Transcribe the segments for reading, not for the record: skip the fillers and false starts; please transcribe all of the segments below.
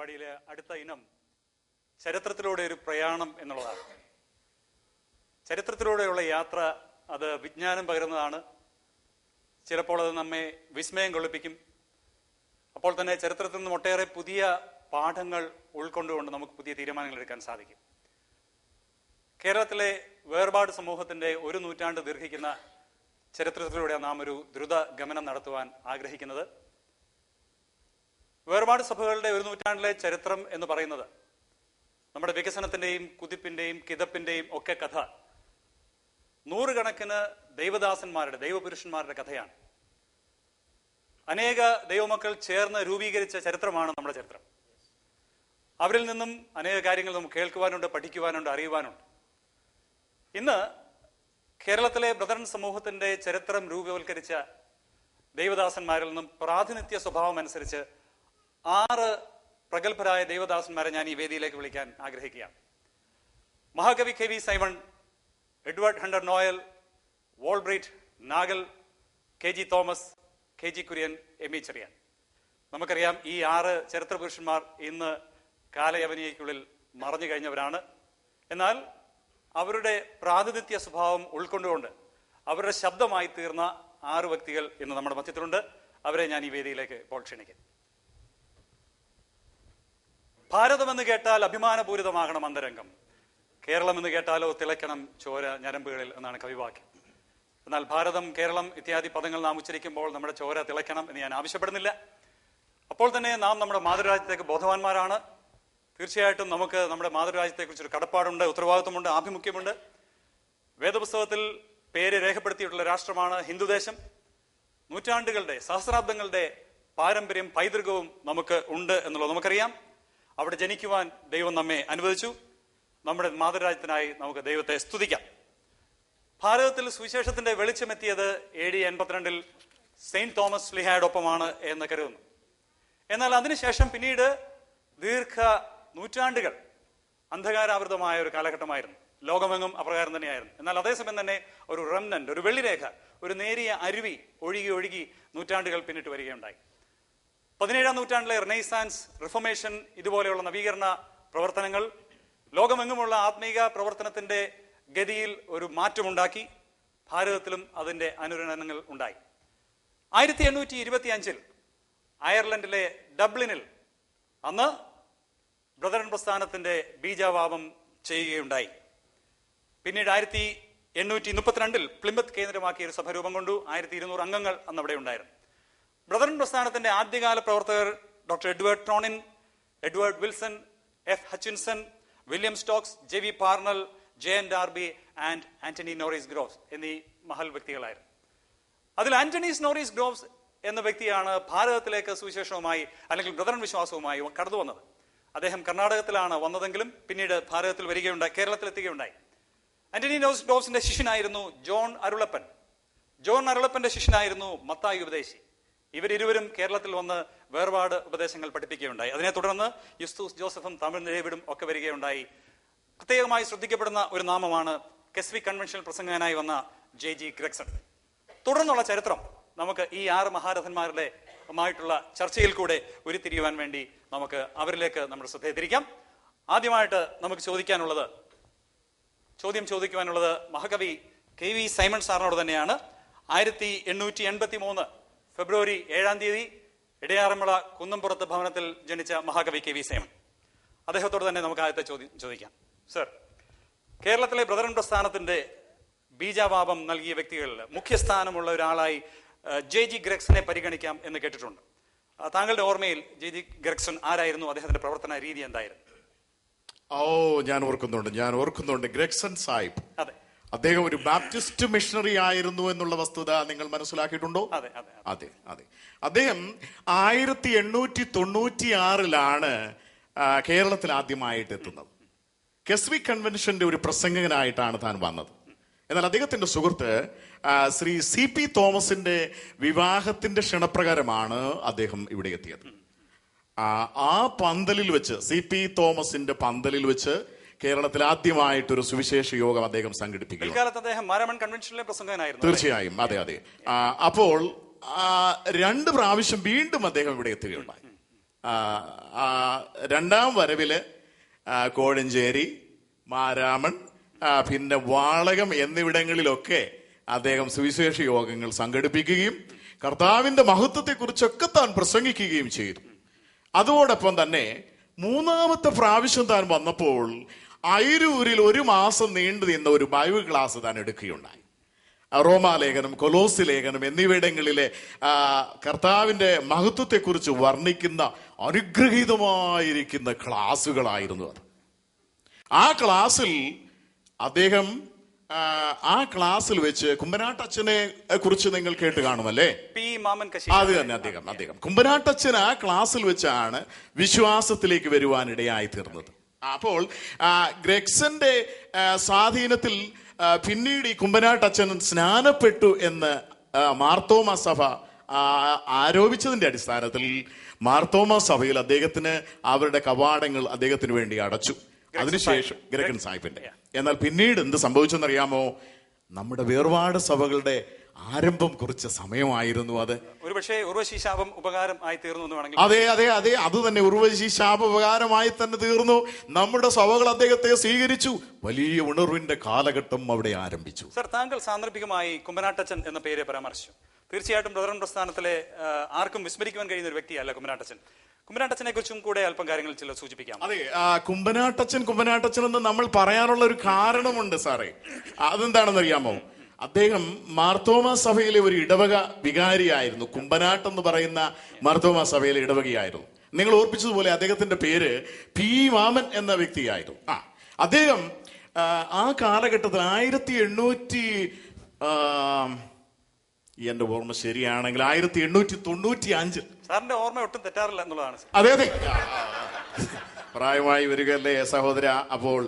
പരിപാടിയിലെ അടുത്ത ഇനം ചരിത്രത്തിലൂടെ ഒരു പ്രയാണം എന്നുള്ളതാണ്. ചരിത്രത്തിലൂടെയുള്ള യാത്ര അത് വിജ്ഞാനം പകരുന്നതാണ്. ചിലപ്പോൾ അത് നമ്മെ വിസ്മയം കൊള്ളിപ്പിക്കും. അപ്പോൾ തന്നെ ചരിത്രത്തിൽ നിന്നും ഒട്ടേറെ പുതിയ പാഠങ്ങൾ ഉൾക്കൊണ്ടുകൊണ്ട് നമുക്ക് പുതിയ തീരുമാനങ്ങൾ എടുക്കാൻ സാധിക്കും. കേരളത്തിലെ വേർപാട് സമൂഹത്തിൻ്റെ ഒരു നൂറ്റാണ്ട് ദീർഘിക്കുന്ന ചരിത്രത്തിലൂടെ നാം ഒരു ദ്രുത ഗമനം നടത്തുവാൻ ആഗ്രഹിക്കുന്നത്. വേർപാട് സഭകളുടെ ഒരു നൂറ്റാണ്ടിലെ ചരിത്രം എന്ന് പറയുന്നത് നമ്മുടെ വികസനത്തിൻ്റെയും കുതിപ്പിൻ്റെയും കിതപ്പിൻ്റെയും ഒക്കെ കഥ നൂറുകണക്കിന് ദൈവദാസന്മാരുടെ ദൈവപുരുഷന്മാരുടെ കഥയാണ്. അനേക ദൈവമക്കൾ ചേർന്ന് രൂപീകരിച്ച ചരിത്രമാണ് നമ്മുടെ ചരിത്രം. അവരിൽ നിന്നും അനേക കാര്യങ്ങൾ നമുക്ക് കേൾക്കുവാനുണ്ട്, പഠിക്കുവാനുണ്ട്, അറിയുവാനുണ്ട്. ഇന്ന് കേരളത്തിലെ ബ്രദറൻ സമൂഹത്തിന്റെ ചരിത്രം രൂപവൽക്കരിച്ച ദൈവദാസന്മാരിൽ നിന്നും പ്രാതിനിധ്യ സ്വഭാവം അനുസരിച്ച് 6 പ്രഗത്ഭരായ ദൈവദാസന്മാരെ ഞാൻ ഈ വേദിയിലേക്ക് വിളിക്കാൻ ആഗ്രഹിക്കുകയാണ്. മഹാകവി K V Simon, Edward Hunter Noel, Volbrecht Nagel, K G Thomas, K G Kurian, M E Cherian. നമുക്കറിയാം ഈ 6 ചരിത്ര പുരുഷന്മാർ ഇന്ന് കാലയവനികയ്ക്കുള്ളിൽ മറഞ്ഞു കഴിഞ്ഞവരാണ്. എന്നാൽ അവരുടെ പ്രാതിനിധ്യ സ്വഭാവം ഉൾക്കൊണ്ടുകൊണ്ട് അവരുടെ ശബ്ദമായി തീർന്ന 6 വ്യക്തികൾ ഇന്ന് നമ്മുടെ മധ്യത്തിലുണ്ട്. അവരെ ഞാൻ ഈ വേദിയിലേക്ക് ഇപ്പോൾ ക്ഷണിക്കും. ഭാരതമെന്ന് കേട്ടാൽ അഭിമാനപൂരിതമാകണം അന്തരംഗം, കേരളം എന്ന് കേട്ടാലോ തിളയ്ക്കണം ചോര ഞരമ്പുകളിൽ എന്നാണ് കവിവാക്യം. എന്നാൽ ഭാരതം, കേരളം ഇത്യാദി പദങ്ങൾ നാം ഉച്ചരിക്കുമ്പോൾ നമ്മുടെ ചോര തിളയ്ക്കണം എന്ന് ഞാൻ ആവശ്യപ്പെടുന്നില്ല. അപ്പോൾ തന്നെ നാം നമ്മുടെ മാതൃരാജ്യത്തേക്ക് ബോധവാന്മാരാണ്. തീർച്ചയായിട്ടും നമുക്ക് നമ്മുടെ മാതൃരാജ്യത്തെക്കുറിച്ചൊരു കടപ്പാടുണ്ട്, ഉത്തരവാദിത്വമുണ്ട്, ആഭിമുഖ്യമുണ്ട്. വേദപുസ്തകത്തിൽ പേര് രേഖപ്പെടുത്തിയിട്ടുള്ള രാഷ്ട്രമാണ് ഹിന്ദുദേശം. നൂറ്റാണ്ടുകളുടെ, സഹസ്രാബ്ദങ്ങളുടെ പാരമ്പര്യം, പൈതൃകവും നമുക്ക് ഉണ്ട് എന്നുള്ളത് നമുക്കറിയാം. അവിടെ ജനിക്കുവാൻ ദൈവം നമ്മെ അനുവദിച്ചു. നമ്മുടെ മാതൃരാജ്യത്തിനായി നമുക്ക് ദൈവത്തെ സ്തുതിക്കാം. ഭാരതത്തിൽ സുവിശേഷത്തിന്റെ വെളിച്ചമെത്തിയത് AD 82 സെയിന്റ് തോമസ് ശ്ലീഹായോടൊപ്പമാണ് എന്ന് കരുതുന്നു. എന്നാൽ അതിനുശേഷം പിന്നീട് ദീർഘ നൂറ്റാണ്ടുകൾ അന്ധകാരാവൃതമായ ഒരു കാലഘട്ടമായിരുന്നു. ലോകമെങ്ങും അപ്രകാരം തന്നെയായിരുന്നു. എന്നാൽ അതേസമയം തന്നെ ഒരു റെംനന്റ്, ഒരു വെള്ളിരേഖ, ഒരു നേരിയ അരുവി ഒഴുകി നൂറ്റാണ്ടുകൾ പിന്നിട്ട് വരികയുണ്ടായി. 17ാം നൂറ്റാണ്ടിലെ റിനൈസാൻസ്, റിഫോർമേഷൻ, ഇതുപോലെയുള്ള നവീകരണ പ്രവർത്തനങ്ങൾ ലോകമെങ്ങുമുള്ള ആത്മീക പ്രവർത്തനത്തിന്റെ ഗതിയിൽ ഒരു മാറ്റമുണ്ടാക്കി. ഭാരതത്തിലും അതിന്റെ അനുരണനങ്ങൾ ഉണ്ടായി. 1825 അയർലൻഡിലെ ഡബ്ലിനിൽ അന്ന് ബ്രദറൻ പ്രസ്ഥാനത്തിന്റെ ബീജാവാപം ചെയ്യുകയുണ്ടായി. പിന്നീട് 1832 പ്ലിമത്ത് കേന്ദ്രമാക്കി ഒരു സഭ രൂപം കൊണ്ടു. 1200 അംഗങ്ങൾ അന്ന് അവിടെ ഉണ്ടായിരുന്നു. ബ്രദറൻ പ്രസ്ഥാനത്തിന്റെ ആദ്യകാല പ്രവർത്തകർ doctor Edward Cronin, Edward Wilson, F Hutchinson, William Stokes, JV Parnell, JN Darby and Anthony Norris Groves എന്നീ മഹൽ വ്യക്തികളായിരുന്നു. അതിൽ ആന്റണീസ് നോറിസ് ഗ്രോവ്സ് എന്ന വ്യക്തിയാണ് ഭാരതത്തിലേക്ക് സുവിശേഷവുമായി അല്ലെങ്കിൽ ബ്രദറൻ വിശ്വാസവുമായി കടന്നു വന്നത്. അദ്ദേഹം കർണാടകത്തിലാണ് വന്നതെങ്കിലും പിന്നീട് ഭാരതത്തിൽ വരികയുണ്ടായി, കേരളത്തിലെത്തുകയുണ്ടായി. ആന്റണി നോറിസ് ഗ്രോവ്സിന്റെ ശിഷ്യനായിരുന്നു ജോൺ അരുളപ്പൻ. ജോൺ അരുളപ്പന്റെ ശിഷ്യനായിരുന്നു മത്തായി ഉപദേശി. ഇവരിരുവരും കേരളത്തിൽ വന്ന് വേർപാട് ഉപദേശങ്ങൾ പഠിപ്പിക്കുകയുണ്ടായി. അതിനെ തുടർന്ന് യുസ്തൂസ് ജോസഫും തമിഴ് ഡേവിഡും ഒക്കെ വരികയുണ്ടായി. പ്രത്യേകമായി ശ്രദ്ധിക്കപ്പെടുന്ന ഒരു നാമമാണ് കെസ്വിക് കൺവെൻഷനിൽ പ്രസംഗകനായി വന്ന JG ഗ്രെഗ്സൺ. തുടർന്നുള്ള ചരിത്രം നമുക്ക് ഈ 6 മഹാരഥന്മാരുടെ ആയിട്ടുള്ള ചർച്ചയിൽ കൂടെ ഉരുത്തിരിയുവാൻ വേണ്ടി നമുക്ക് അവരിലേക്ക് നമ്മുടെ ശ്രദ്ധയെ തിരിക്കാം. ആദ്യമായിട്ട് നമുക്ക് ചോദ്യം ചോദിക്കുവാനുള്ളത് മഹാകവി KV സൈമൺ സാറിനോട് തന്നെയാണ്. 1883 ഫെബ്രുവരി 7-ാം തീയതി ഇടയാറന്മുള കുന്നംപുറത്ത് ഭവനത്തിൽ ജനിച്ച മഹാകവി KV സൈമൺ. അദ്ദേഹത്തോട് തന്നെ നമുക്ക് ആദ്യത്തെ ചോദ്യം ചോദിക്കാം. സർ, കേരളത്തിലെ ബ്രദറൻ പ്രസ്ഥാനത്തിന്റെ ബീജാവാപം നൽകിയ വ്യക്തികളിൽ മുഖ്യസ്ഥാനമുള്ള ഒരാളായി JG ഗ്രെഗ്സനെ പരിഗണിക്കാം എന്ന് കേട്ടിട്ടുണ്ട്. താങ്കളുടെ ഓർമ്മയിൽ JG ഗ്രെഗ്സൺ ആരായിരുന്നു? അദ്ദേഹത്തിന്റെ പ്രവർത്തന രീതി എന്തായിരുന്നു? ഞാൻ ഓർക്കുന്നുണ്ട്. ഗ്രെഗ്സൺ സാഹിബ്, അതെ, അദ്ദേഹം ഒരു ബാപ്റ്റിസ്റ്റ് മിഷണറി ആയിരുന്നു എന്നുള്ള വസ്തുത നിങ്ങൾ മനസ്സിലാക്കിയിട്ടുണ്ടോ? അതെ. അദ്ദേഹം 1896 കേരളത്തിൽ ആദ്യമായിട്ട് എത്തുന്നത്. കെസ്വിക് കൺവെൻഷന്റെ ഒരു പ്രസംഗകനായിട്ടാണ് താൻ വന്നത്. എന്നാൽ അദ്ദേഹത്തിന്റെ സുഹൃത്ത് ശ്രീ CP തോമസിന്റെ വിവാഹത്തിന്റെ ക്ഷണപ്രകാരമാണ് അദ്ദേഹം ഇവിടെ എത്തിയത്. ആ പന്തലിൽ വെച്ച്, CP തോമസിന്റെ പന്തലിൽ വെച്ച് കേരളത്തിൽ ആദ്യമായിട്ടൊരു സുവിശേഷ യോഗം അദ്ദേഹം സംഘടിപ്പിക്കും. തീർച്ചയായും, അതെ. അപ്പോൾ 2 പ്രാവശ്യം വീണ്ടും അദ്ദേഹം ഇവിടെ എത്തുകയുണ്ടായി. രണ്ടാം വരവില് കോഴഞ്ചേരി, മാരാമൺ, പിന്നെ വാളകം എന്നിവിടങ്ങളിലൊക്കെ അദ്ദേഹം സുവിശേഷ യോഗങ്ങൾ സംഘടിപ്പിക്കുകയും കർത്താവിന്റെ മഹത്വത്തെക്കുറിച്ചൊക്കെ താൻ പ്രസംഗിക്കുകയും ചെയ്തു. അതോടൊപ്പം തന്നെ മൂന്നാമത്തെ പ്രാവശ്യം താൻ വന്നപ്പോൾ അയിരൂരിൽ 1 മാസം നീണ്ടു നിന്ന ഒരു ബൈബിൾ ക്ലാസ് താൻ എടുക്കുകയുണ്ടായി. റോമാലേഖനം, കൊലോസ് ലേഖനം എന്നിവിടങ്ങളിലെ കർത്താവിന്റെ മഹത്വത്തെക്കുറിച്ച് വർണ്ണിക്കുന്ന അനുഗ്രഹീതമായിരിക്കുന്ന ക്ലാസ്സുകളായിരുന്നു അത്. ആ ക്ലാസ്സിൽ അദ്ദേഹം ആ ക്ലാസ്സിൽ വെച്ച് കുമ്പനാട്ടച്ഛനെ കുറിച്ച് നിങ്ങൾ കേട്ട് കാണുമല്ലേ? അത് തന്നെ അദ്ദേഹം കുമ്പനാട്ടച്ഛൻ ആ ക്ലാസ്സിൽ വെച്ചാണ് വിശ്വാസത്തിലേക്ക് വരുവാനിടയായി തീർന്നത്. അപ്പോൾ ഗ്രെഗ്സന്റെ സ്വാധീനത്തിൽ പിന്നീട് ഈ കുമ്പനാട്ടച്ഛൻ സ്നാനപ്പെട്ടു എന്ന് മാർത്തോമാ സഭ ആരോപിച്ചതിന്റെ അടിസ്ഥാനത്തിൽ മാർത്തോമാ സഭയിൽ അദ്ദേഹത്തിന് അവരുടെ കവാടങ്ങൾ അദ്ദേഹത്തിന് വേണ്ടി അടച്ചു. അതിനുശേഷം ഗ്രഗൻ സാഹിബിന്റെ. എന്നാൽ പിന്നീട് എന്ത് സംഭവിച്ചെന്നറിയാമോ? നമ്മുടെ വേർപാട് സഭകളുടെ ആരംഭം കുറിച്ച സമയമായിരുന്നു അത്. ഒരുപക്ഷേ ഉർവശി ശാപം ഉപകാരം ആയി തീർന്നു എന്ന് വേണമെങ്കിൽ. അതെ, അത് തന്നെ ഉർവശി ശാപ ഉപകാരമായി തന്നെ തീർന്നു. നമ്മുടെ സഭകൾ അദ്ദേഹത്തെ സ്വീകരിച്ചു. വലിയ ഉണർവിന്റെ കാലഘട്ടം അവിടെ ആരംഭിച്ചു. സർ, താങ്കൾ സാന്ദർഭികമായി കുമ്പനാട്ടച്ഛൻ എന്ന പേര് പരാമർശിച്ചു. തീർച്ചയായിട്ടും ബ്രദറൻ പ്രസ്ഥാനത്തിലെ ആർക്കും വിസ്മരിക്കുവാൻ കഴിയുന്ന ഒരു വ്യക്തിയല്ല കുമ്പനാട്ടച്ഛൻ. കുമ്പനാട്ടച്ഛനെ കുറിച്ചും കൂടെ അല്പം കാര്യങ്ങൾ ചില സൂചിപ്പിക്കാം. അതെ, കുമ്പനാട്ടച്ഛൻ എന്ന് നമ്മൾ പറയാനുള്ള ഒരു കാരണമുണ്ട് സാറേ. അതെന്താണെന്നറിയാമോ? അദ്ദേഹം മാർത്തോമാ സഭയിലെ ഒരു ഇടവക വികാരിയായിരുന്നു. കുമ്പനാട്ട് എന്ന് പറയുന്ന മാർത്തോമാ സഭയിലെ ഇടവകയായിരുന്നു. നിങ്ങൾ ഓർപ്പിച്ചതുപോലെ അദ്ദേഹത്തിന്റെ പേര് പി മാമൻ എന്ന വ്യക്തിയായിരുന്നു. അദ്ദേഹം ആ കാലഘട്ടത്തിൽ 1800 എന്റെ ഓർമ്മ ശരിയാണെങ്കിൽ 1895. സാറിന്റെ ഓർമ്മ ഒട്ടും തെറ്റാറില്ല എന്നുള്ളതാണ്. അതെ, പ്രായമായി വരികയല്ലേ സഹോദര. അപ്പോൾ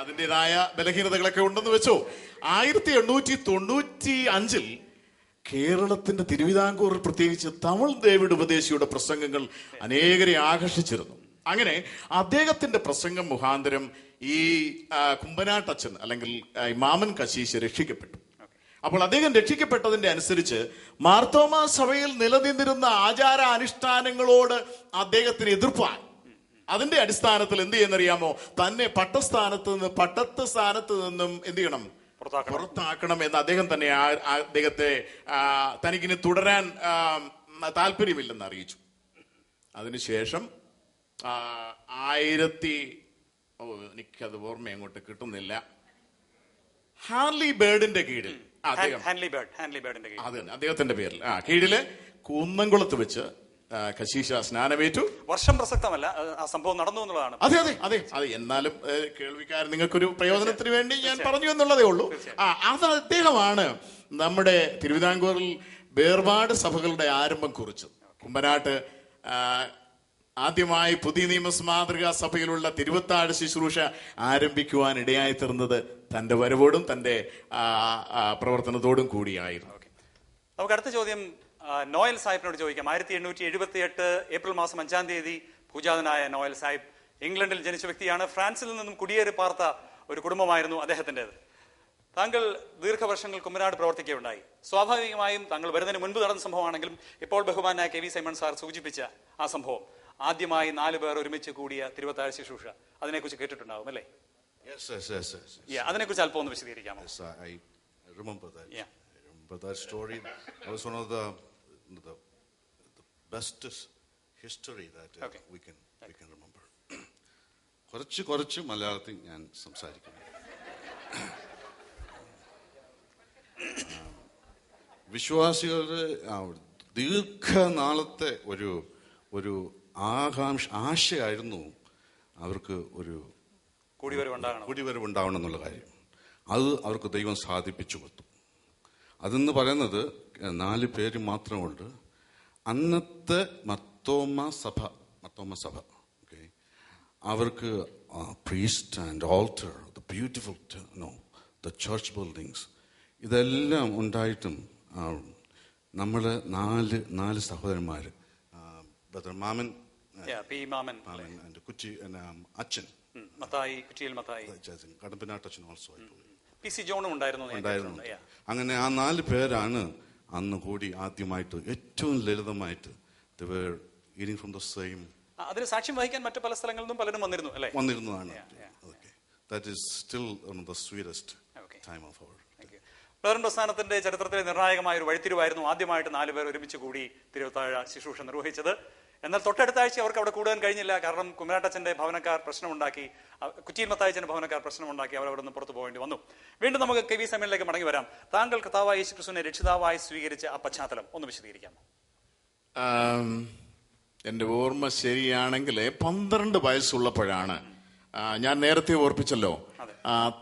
അതിൻ്റെതായ ബലഹീനതകളൊക്കെ ഉണ്ടെന്ന് വെച്ചോ. 1895 കേരളത്തിന്റെ തിരുവിതാംകൂറിൽ പ്രത്യേകിച്ച് തമിഴ് ഡേവിഡ് ഉപദേശിയുടെ പ്രസംഗങ്ങൾ അനേകരെ ആകർഷിച്ചിരുന്നു. അങ്ങനെ അദ്ദേഹത്തിന്റെ പ്രസംഗം മുഖാന്തരം ഈ കുമ്പനാട്ടച്ഛൻ അല്ലെങ്കിൽ മാമൻ കശീശ് രക്ഷിക്കപ്പെട്ടു. അപ്പോൾ അദ്ദേഹം രക്ഷിക്കപ്പെട്ടതിന്റെ അനുസരിച്ച് മാർത്തോമാ സഭയിൽ നിലനിന്നിരുന്ന ആചാര അനുഷ്ഠാനങ്ങളോട് അദ്ദേഹത്തിന് എതിർപ്പായി. അതിന്റെ അടിസ്ഥാനത്തിൽ എന്ത് ചെയ്യുന്നറിയാമോ? തന്നെ പട്ടത്ത് സ്ഥാനത്ത് നിന്നും എന്ത് ചെയ്യണം? പുറത്താക്കണം എന്ന് അദ്ദേഹം തന്നെ അദ്ദേഹത്തെ തനിക്കിനി തുടരാൻ താല്പര്യമില്ലെന്ന് അറിയിച്ചു. അതിനുശേഷം എനിക്കത് ഓർമ്മ അങ്ങോട്ട് കിട്ടുന്നില്ല. ഹാർലി ബേർഡിന്റെ കീഴിൽ അദ്ദേഹത്തിന്റെ പേരിൽ കീഴില് കുന്നംകുളത്ത് വെച്ച് കശീശ സ്നാനമേറ്റു. വർഷം പ്രസക്തമല്ല, ആ സംഭവം നടന്നു എന്നുള്ളതാണ്. അതെ. എന്നാലും കേൾവിക്കാരൻ നിങ്ങൾക്കൊരു പ്രയോജനത്തിന് വേണ്ടി ഞാൻ പറഞ്ഞു എന്നുള്ളതേ ഉള്ളൂ. അത് അദ്ദേഹമാണ് നമ്മുടെ തിരുവിതാംകൂറിൽ വേർപാട് സഭകളുടെ ആരംഭം കുറിച്ചത്. കുമ്പനാട്ട് ആദ്യമായി പുതിയ നിയമ മാതൃകാ സഭയിലുള്ള തിരുവത്താഴ് ശുശ്രൂഷ ആരംഭിക്കുവാൻ ഇടയായി തീർന്നത് തന്റെ വരവോടും തന്റെ പ്രവർത്തനത്തോടും കൂടിയായിരുന്നു. നമുക്ക് അടുത്ത ചോദ്യം നോയൽ സാഹിബിനോട് ചോദിക്കാം. 1878 ഏപ്രിൽ മാസം 5-ാം തീയതി പൂജാതനായ നോയൽ സാഹിബ് ഇംഗ്ലണ്ടിൽ ജനിച്ച വ്യക്തിയാണ്. ഫ്രാൻസിൽ നിന്നും കുടിയേറി പാർത്ത ഒരു കുടുംബമായിരുന്നു അദ്ദേഹത്തിൻ്റെത്. താങ്കൾ ദീർഘവർഷങ്ങൾ കുമ്പനാട് പ്രവർത്തിക്കുകയുണ്ടായി. സ്വാഭാവികമായും താങ്കൾ വരുന്നതിന് മുൻപ് നടന്ന സംഭവമാണെങ്കിലും ഇപ്പോൾ ബഹുമാനായ KV സൈമൺ സാർ സൂചിപ്പിച്ച ആ സംഭവം, ആദ്യമായി 4 പേർ ഒരുമിച്ച് കൂടിയ തിരുവത്താഴ് ശുശ്രൂഷ, അതിനെക്കുറിച്ച് കേട്ടിട്ടുണ്ടാവും അല്ലേ? അതിനെക്കുറിച്ച് അല്പം ഒന്ന് വിശദീകരിക്കാമോ? That story was one of the bestest history that we can remember. കുറച്ച് മലയാളത്തിൽ ഞാൻ സംസാരിക്കുന്നു. വിശ്വാസികളുടെ ദീർഘനാളത്തെ ഒരു ആശയായിരുന്നു അവർക്ക് ഒരു കുടിവരവുണ്ടാവണം എന്നുള്ള കാര്യം. അത് അവർക്ക് ദൈവം സാധിപ്പിച്ചു കൊടുത്തു. അതെന്ന് പറയുന്നത് 4 പേര് മാത്രമുണ്ട്. അന്നത്തെ മർത്തോമാ സഭ അവർക്ക് priest and alter, the beautiful the church buildings, ഇതെല്ലാം ഉണ്ടായിട്ടും നമ്മൾ 4 സഹോദരന്മാർ, ബ്രദർ മാമൻ, കുറ്റി അച്ഛൻ കടമ്പനാട്ടച്ഛൻ ഓൾസോ PC ജോണും ഉണ്ടായിരുന്നു. അങ്ങനെ ആ 4 പേരാണ് അന്ന് കൂടി ആദ്യമായിട്ട് ഏറ്റവും ലളിതമായിട്ട് they were eating from the same അതിന് സാക്ഷ്യം വഹിക്കാൻ മറ്റു പല സ്ഥലങ്ങളിൽ നിന്നും പലരും വന്നിരുന്നു അല്ലേ? വന്നിരുന്നതാണ്. That is still one of the sweetest time of our. Brethren പ്രസ്ഥാനത്തിന്റെ ചരിത്രത്തിലെ നിർണായകമായ ഒരു വഴിത്തിരിവായിരുന്നു ആദ്യമായിട്ട് 4 പേർ ഒരുമിച്ച് കൂടി തിരുവത്താഴ ശുശ്രൂഷ നിർവഹിച്ചത്. എന്നാൽ തൊട്ടടുത്ത ആഴ്ച അവർക്ക് അവിടെ കൂടാൻ കഴിഞ്ഞില്ല. കാരണം കുമരാട്ടച്ചന്റെ ഭവനക്കാർ പ്രശ്നമുണ്ടാക്കി, കുറ്റിയിൽ മത്തായിച്ചന്റെ ഭവനക്കാർ പ്രശ്നമുണ്ടാക്കി, അവർ അവിടെ നിന്ന് പുറത്തു പോകേണ്ടി വന്നു. വീണ്ടും നമുക്ക് കെ വി സമയങ്ങളിലേക്ക് മടങ്ങി വരാം. താങ്കൾ കർത്താവായ യേശുക്രിസ്തുവിനെ രക്ഷിതാവായി സ്വീകരിച്ച ആ പശ്ചാത്തലം ഒന്ന് വിശദീകരിക്കാമോ? എന്റെ ഓർമ്മ ശരിയാണെങ്കിൽ 12 വയസ്സുള്ളപ്പോഴാണ്, ഞാൻ നേരത്തെ ഓർപ്പിച്ചല്ലോ,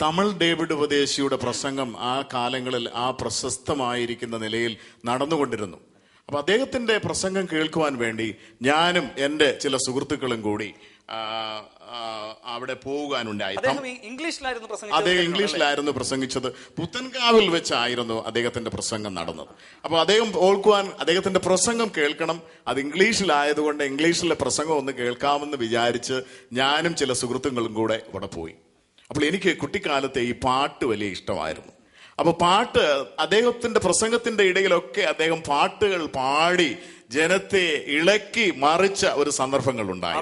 തമിഴ് ഡേവിഡ് ഉപദേശിയുടെ പ്രസംഗം ആ കാലങ്ങളിൽ ആ പ്രശസ്തമായിരിക്കുന്ന നിലയിൽ നടന്നുകൊണ്ടിരുന്നു. അപ്പൊ അദ്ദേഹത്തിന്റെ പ്രസംഗം കേൾക്കുവാൻ വേണ്ടി ഞാനും എന്റെ ചില സുഹൃത്തുക്കളും കൂടി അവിടെ പോകാനുണ്ടായി. അദ്ദേഹം ഇംഗ്ലീഷിലായിരുന്നു പ്രസംഗിച്ചത്. പുത്തൻകാവിൽ വെച്ചായിരുന്നു അദ്ദേഹത്തിന്റെ പ്രസംഗം നടന്നത്. അപ്പൊ അദ്ദേഹം ഓർക്കുവാൻ, അദ്ദേഹത്തിന്റെ പ്രസംഗം കേൾക്കണം, അത് ഇംഗ്ലീഷിലായതുകൊണ്ട് ഇംഗ്ലീഷിലെ പ്രസംഗം ഒന്ന് കേൾക്കാമെന്ന് വിചാരിച്ച് ഞാനും ചില സുഹൃത്തുക്കളും കൂടെ അവിടെ പോയി. അപ്പോൾ എനിക്ക് കുട്ടിക്കാലത്തെ ഈ പാട്ട് വലിയ ഇഷ്ടമായിരുന്നു. അപ്പൊ പാട്ട്, അദ്ദേഹത്തിന്റെ പ്രസംഗത്തിന്റെ ഇടയിലൊക്കെ അദ്ദേഹം പാട്ടുകൾ പാടി ജനത്തെ ഇളക്കി മറിച്ച ഒരു സന്ദർഭങ്ങൾ ഉണ്ടായി,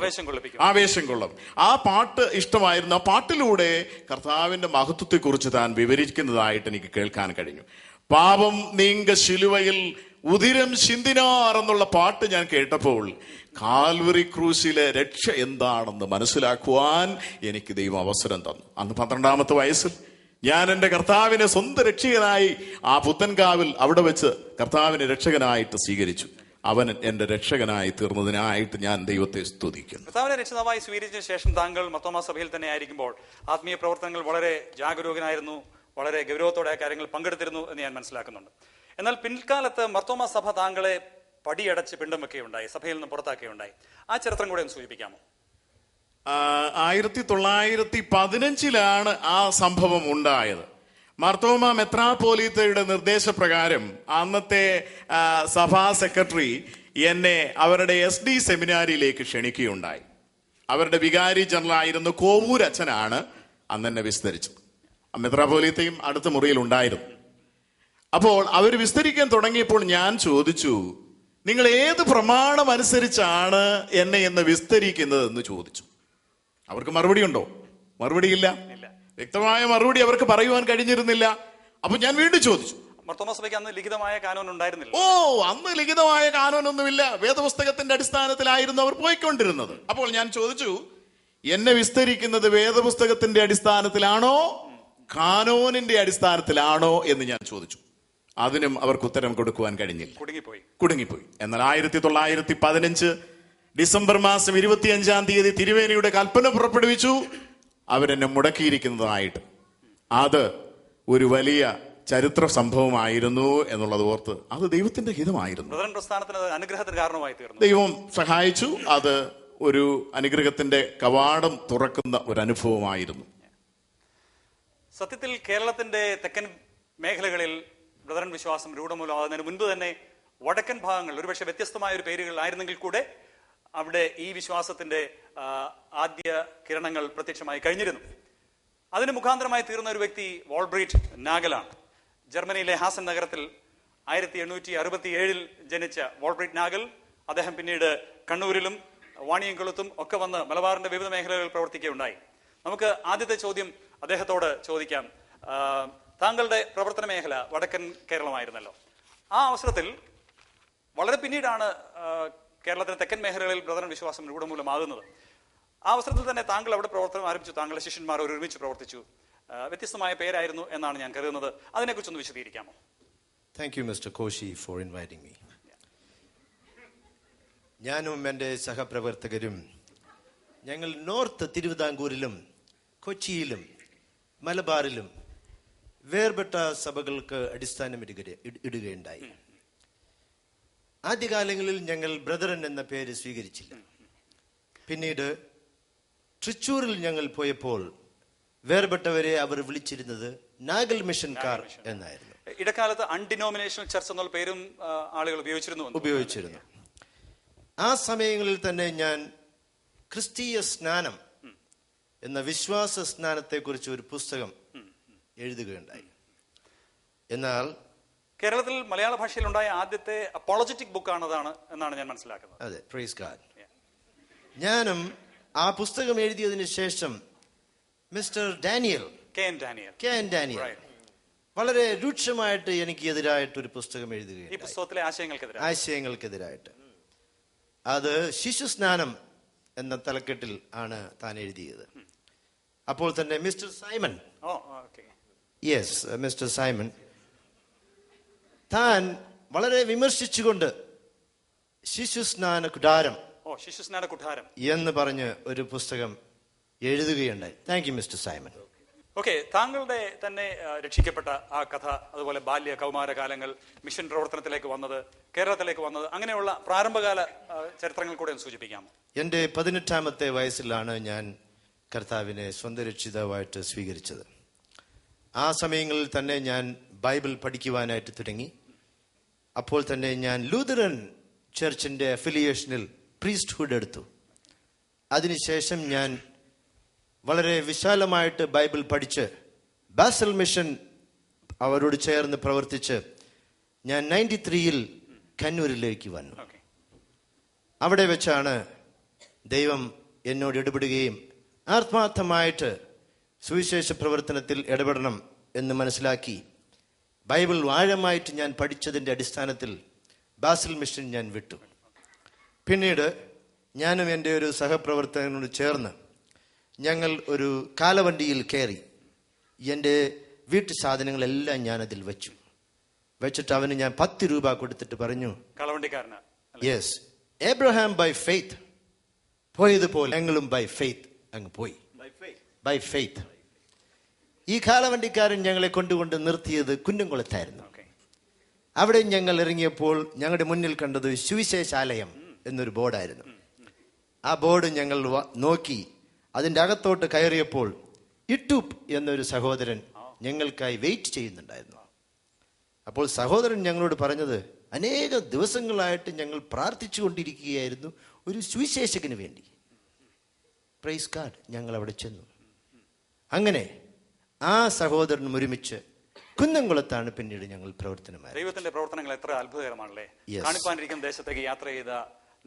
ആവേശം കൊള്ളും. ആ പാട്ട് ഇഷ്ടമായിരുന്നു. ആ പാട്ടിലൂടെ കർത്താവിന്റെ മഹത്വത്തെ കുറിച്ച് താൻ വിവരിക്കുന്നതായിട്ട് എനിക്ക് കേൾക്കാൻ കഴിഞ്ഞു. പാപം നീങ്ക ശിലുവയിൽ ഉദിരം ചിന്തിനാർ എന്നുള്ള പാട്ട് ഞാൻ കേട്ടപ്പോൾ കാൽവറി ക്രൂസിലെ രക്ഷ എന്താണെന്ന് മനസ്സിലാക്കുവാൻ എനിക്ക് ദൈവം അവസരം തന്നു. അന്ന് 12-ാമത്തെ വയസ്സിൽ ഞാൻ എന്റെ കർത്താവിനെ സ്വന്തം രക്ഷകനായി ആ പുത്തൻകാവിൽ അവിടെ വെച്ച് കർത്താവിനെ രക്ഷകനായിട്ട് സ്വീകരിച്ചു. അവൻ എന്റെ രക്ഷകനായി തീർന്നതിനായിട്ട് ഞാൻ ദൈവത്തെ സ്തുതിക്കുന്നു. കർത്താവിനെ രക്ഷിതാവായി സ്വീകരിച്ച ശേഷം താങ്കൾ മർത്തോമാ സഭയിൽ തന്നെ ആയിരിക്കുമ്പോൾ ആത്മീയ പ്രവർത്തനങ്ങൾ വളരെ ജാഗരൂകനായിരുന്നു, വളരെ ഗൗരവത്തോടെ കാര്യങ്ങൾ പങ്കെടുത്തിരുന്നു എന്ന് ഞാൻ മനസ്സിലാക്കുന്നുണ്ട്. എന്നാൽ പിൽക്കാലത്ത് മർത്തോമാ സഭ താങ്കളെ പടിയടച്ച് പിണ്ടം വെക്കുകയുണ്ടായി, സഭയിൽ നിന്ന് പുറത്താക്കുകയുണ്ടായി. ആ ചരിത്രം കൂടെ ഒന്ന് സൂചിപ്പിക്കാമോ? 1915 ആ സംഭവം ഉണ്ടായത്. മാർത്തോമാ മെത്രാപ്പോലീത്തയുടെ നിർദ്ദേശപ്രകാരം അന്നത്തെ സഭാ സെക്രട്ടറി എന്നെ അവരുടെ SD സെമിനാരിയിലേക്ക് ക്ഷണിക്കുകയുണ്ടായി. അവരുടെ വികാരി ജനറൽ ആയിരുന്ന കോവൂർ അച്ഛനാണ് അന്ന് എന്നെ വിസ്തരിച്ചത്. മെത്രാപ്പോലീത്തയും അടുത്ത മുറിയിൽ ഉണ്ടായിരുന്നു. അപ്പോൾ അവർ വിസ്തരിക്കാൻ തുടങ്ങിയപ്പോൾ ഞാൻ ചോദിച്ചു, നിങ്ങൾ ഏത് പ്രമാണം അനുസരിച്ചാണ് എന്നെ എന്ന് വിസ്തരിക്കുന്നത് എന്ന് ചോദിച്ചു. അവർക്ക് മറുപടി ഉണ്ടോ? മറുപടിയില്ല. വ്യക്തമായ മറുപടി അവർക്ക് പറയുവാൻ കഴിഞ്ഞിരുന്നില്ല. അപ്പൊ ഞാൻ വീണ്ടും ചോദിച്ചു. മർത്തോമാ സഭയ്ക്ക് അന്ന് ലിഖിതമായ കാനോൻ ഉണ്ടായിരുന്നില്ല. അന്ന് ലിഖിതമായ കാനോനൊന്നുമില്ല. വേദപുസ്തകത്തിന്റെ അടിസ്ഥാനത്തിലായിരുന്നു അവർ പോയിക്കൊണ്ടിരുന്നത്. അപ്പോൾ ഞാൻ ചോദിച്ചു, എന്നെ വിസ്തരിക്കുന്നത് വേദപുസ്തകത്തിന്റെ അടിസ്ഥാനത്തിലാണോ കാനോനിന്റെ അടിസ്ഥാനത്തിലാണോ എന്ന് ഞാൻ ചോദിച്ചു. അതിനും അവർക്ക് ഉത്തരം കൊടുക്കുവാൻ കഴിഞ്ഞില്ല, കുടുങ്ങിപ്പോയി. എന്നാൽ 1915 ഡിസംബർ മാസം 25-ാം തീയതി തിരുവേനിയുടെ കൽപ്പന പുറപ്പെടുവിച്ചു. അവരെന്നെ മുടക്കിയിരിക്കുന്നതായിട്ട്. അത് ഒരു വലിയ ചരിത്ര സംഭവമായിരുന്നു എന്നുള്ളത് ഓർത്ത് അത് ദൈവത്തിന്റെ ഹിതമായിരുന്നു. അനുഗ്രഹത്തിന് കാരണമായി തീർന്നു. ദൈവം സഹായിച്ചു. അത് ഒരു അനുഗ്രഹത്തിന്റെ കവാടം തുറക്കുന്ന ഒരു അനുഭവമായിരുന്നു. സത്യത്തിൽ കേരളത്തിന്റെ തെക്കൻ മേഖലകളിൽ ബ്രദറൻ വിശ്വാസം രൂഢമൂലമാകുന്നതിന് മുൻപ് തന്നെ വടക്കൻ ഭാഗങ്ങൾ ഒരുപക്ഷെ വ്യത്യസ്തമായ ഒരു പേരുകളായിരുന്നെങ്കിൽ കൂടെ അവിടെ ഈ വിശ്വാസത്തിന്റെ ആദ്യ കിരണങ്ങൾ പ്രത്യക്ഷമായി കഴിഞ്ഞിരുന്നു. അതിന് മുഖാന്തരമായി തീർന്ന ഒരു വ്യക്തി വോൾബ്രീറ്റ് നാഗലാണ്. ജർമ്മനിയിലെ ഹാസൻ നഗരത്തിൽ 1867 ജനിച്ച വോൾബ്രീറ്റ് നാഗൽ, അദ്ദേഹം പിന്നീട് കണ്ണൂരിലും വാണിയംകുളത്തും ഒക്കെ വന്ന് മലബാറിന്റെ വിവിധ മേഖലകളിൽ പ്രവർത്തിക്കുകയുണ്ടായി. നമുക്ക് ആദ്യത്തെ ചോദ്യം അദ്ദേഹത്തോട് ചോദിക്കാം. താങ്കളുടെ പ്രവർത്തന മേഖല വടക്കൻ കേരളമായിരുന്നല്ലോ. ആ അവസരത്തിൽ വളരെ പിന്നീടാണ് കേരളത്തിലെ തെക്കൻ മേഖലകളിൽ ബ്രദറൻ വിശ്വാസം രൂഢമൂലമാകുന്നത്. ആ അവസരത്തിൽ തന്നെ താങ്കൾ അവിടെ പ്രവർത്തനം ആരംഭിച്ചു. താങ്കളുടെ ശിഷ്യന്മാർ ഒരുമിച്ച് പ്രവർത്തിച്ചു. വ്യത്യസ്തമായ പേരായിരുന്നു എന്നാണ് ഞാൻ കരുതുന്നത്. അതിനെക്കുറിച്ചൊന്ന് വിശദീകരിക്കാമോ? Thank you, Mr. Koshi, for inviting me. ഞാനും എൻ്റെ സഹപ്രവർത്തകരും ഞങ്ങൾ നോർത്ത് തിരുവിതാംകൂറിലും കൊച്ചിയിലും മലബാറിലും വേർപെട്ട സഭകൾക്ക് അടിസ്ഥാനം ഇടുകയുണ്ടായി. ആദ്യകാലങ്ങളിൽ ഞങ്ങൾ ബ്രദറൻ എന്ന പേര് സ്വീകരിച്ചില്ല. പിന്നീട് തൃച്ചൂരിൽ ഞങ്ങൾ പോയപ്പോൾ വേർപെട്ടവരെ അവർ വിളിച്ചിരുന്നത് നാഗൽ മിഷൻകാർ എന്നായിരുന്നു. ഇടക്കാലത്ത് അൺഡിനോമിനേഷണൽ ചർച്ച് എന്നുള്ള പേരും ആളുകൾ ഉപയോഗിച്ചിരുന്നു. ആ സമയങ്ങളിൽ തന്നെ ഞാൻ ക്രിസ്തീയ സ്നാനം എന്ന വിശ്വാസ സ്നാനത്തെ കുറിച്ച് ഒരു പുസ്തകം എഴുതുകയുണ്ടായി. എന്നാൽ കേരളത്തിൽ മലയാള ഭാഷയിൽ ഉണ്ടായ ആദ്യത്തെ അപ്പോളജറ്റിക് ബുക്കാണ് അതാണ് എന്നാണ് ഞാൻ മനസ്സിലാക്കുന്നത്. അതെ, പ്രൈസ് ഗോഡ്. ഞാനും ആ പുസ്തകം എഴുതിയതിനു ശേഷം mister Daniel K N Daniel Right. വളരെ രൂക്ഷമായിട്ട് എനിക്ക് എതിരായിട്ട് ഒരു പുസ്തകം ഈ എഴുതുകയും പുസ്തകത്തിലെ ആശയങ്ങൾക്കെതിരെ ആശയങ്ങൾക്കെതിരായിട്ട്. അത് ശിശുസ്നാനം എന്ന തലക്കെട്ടിൽ ആണ് താൻ എഴുതിയത്. അപ്പോൾ തന്നെ മിസ്റ്റർ സൈമൺ, മിസ്റ്റർ സൈമൺ താൻ വളരെ വിമർശിച്ചുകൊണ്ട് ശിശുസ്നാന കുടാരം എന്ന് പറഞ്ഞ് ഒരു പുസ്തകം എഴുതുകയുണ്ടായി. Thank you mister Simon. Okay, താങ്കളുടെ തന്നെ രക്ഷിക്കപ്പെട്ട ആ കഥ, അതുപോലെ ബാല്യ കൗമാരകാലങ്ങൾ, മിഷൻ പ്രവർത്തനത്തിലേക്ക് വന്നത്, കേരളത്തിലേക്ക് വന്നത്, അങ്ങനെയുള്ള പ്രാരംഭകാല ചരിത്രങ്ങൾ കൂടെ ഒന്ന് സൂചിപ്പിക്കാമോ? എൻ്റെ 18-ാമത്തെ വയസ്സിലാണ് ഞാൻ കർത്താവിനെ സ്വന്തം രക്ഷിതാവായിട്ട് സ്വീകരിച്ചത്. ആ സമയങ്ങളിൽ തന്നെ ഞാൻ ബൈബിൾ പഠിക്കുവാനായിട്ട് തുടങ്ങി. അപ്പോൾ തന്നെ ഞാൻ ലൂതറൻ ചർച്ചിന്റെ അഫിലിയേഷനിൽ പ്രീസ്റ്റ്ഹുഡ് എടുത്തു. അതിനുശേഷം ഞാൻ വളരെ വിശാലമായിട്ട് ബൈബിൾ പഠിച്ച് ബാസൽ മിഷൻ അവരോട് ചേർന്ന് പ്രവർത്തിച്ച് ഞാൻ 93-ൽ കണ്ണൂരിലേക്ക് വന്നു. അവിടെ വെച്ചാണ് ദൈവം എന്നോട് ഇടപെടുകയും ആത്മാർത്ഥമായിട്ട് സുവിശേഷ പ്രവർത്തനത്തിൽ ഇടപെടണം എന്ന് മനസ്സിലാക്കി ബൈബിൾ ആഴമായിട്ട് ഞാൻ പഠിച്ചതിൻ്റെ അടിസ്ഥാനത്തിൽ ബാസൽ മിഷൻ ഞാൻ വിട്ടു. പിന്നീട് ഞാനും എൻ്റെ ഒരു സഹപ്രവർത്തകനോട് ചേർന്ന് ഞങ്ങൾ ഒരു കാലവണ്ടിയിൽ കയറി എൻ്റെ വീട്ടു സാധനങ്ങളെല്ലാം ഞാൻ അതിൽ വെച്ചിട്ട് അവന് ഞാൻ 10 രൂപ കൊടുത്തിട്ട് പറഞ്ഞു, യെസ്, എബ്രഹാം ബൈ ഫെയ്ത്ത് പോയതുപോലെ ഞങ്ങളും ബൈ ഫെയ്ത്ത് അങ്ങ് പോയി. By faith. ഈ കാലവണ്ടിക്കാരൻ ഞങ്ങളെ കൊണ്ടുകൊണ്ട് നിർത്തിയത് കുന്നംകുളത്തായിരുന്നു. അവിടെ ഞങ്ങൾ ഇറങ്ങിയപ്പോൾ ഞങ്ങളുടെ മുന്നിൽ കണ്ടത് സുവിശേഷാലയം എന്നൊരു ബോർഡായിരുന്നു. ആ ബോർഡ് ഞങ്ങൾ നോക്കി അതിൻ്റെ അകത്തോട്ട് കയറിയപ്പോൾ ഇട്ടൂപ്പ് എന്നൊരു സഹോദരൻ ഞങ്ങൾക്കായി വെയിറ്റ് ചെയ്യുന്നുണ്ടായിരുന്നു. അപ്പോൾ സഹോദരൻ ഞങ്ങളോട് പറഞ്ഞത്, അനേക ദിവസങ്ങളായിട്ട് ഞങ്ങൾ പ്രാർത്ഥിച്ചു കൊണ്ടിരിക്കുകയായിരുന്നു ഒരു സുവിശേഷകന് വേണ്ടി. Praise God. ഞങ്ങൾ അവിടെ ചെന്നു. അങ്ങനെ ആ സഹോദരനും ഒരുമിച്ച് കുന്നംകുളത്താണ് പിന്നീട് ഞങ്ങൾ പ്രവർത്തനമായി. ദൈവത്തിന്റെ പ്രവർത്തനങ്ങൾ എത്ര അത്ഭുതകരമാണല്ലേ. കാണിപ്പാനിരിക്കുന്ന ദേശത്തേക്ക് യാത്ര ചെയ്ത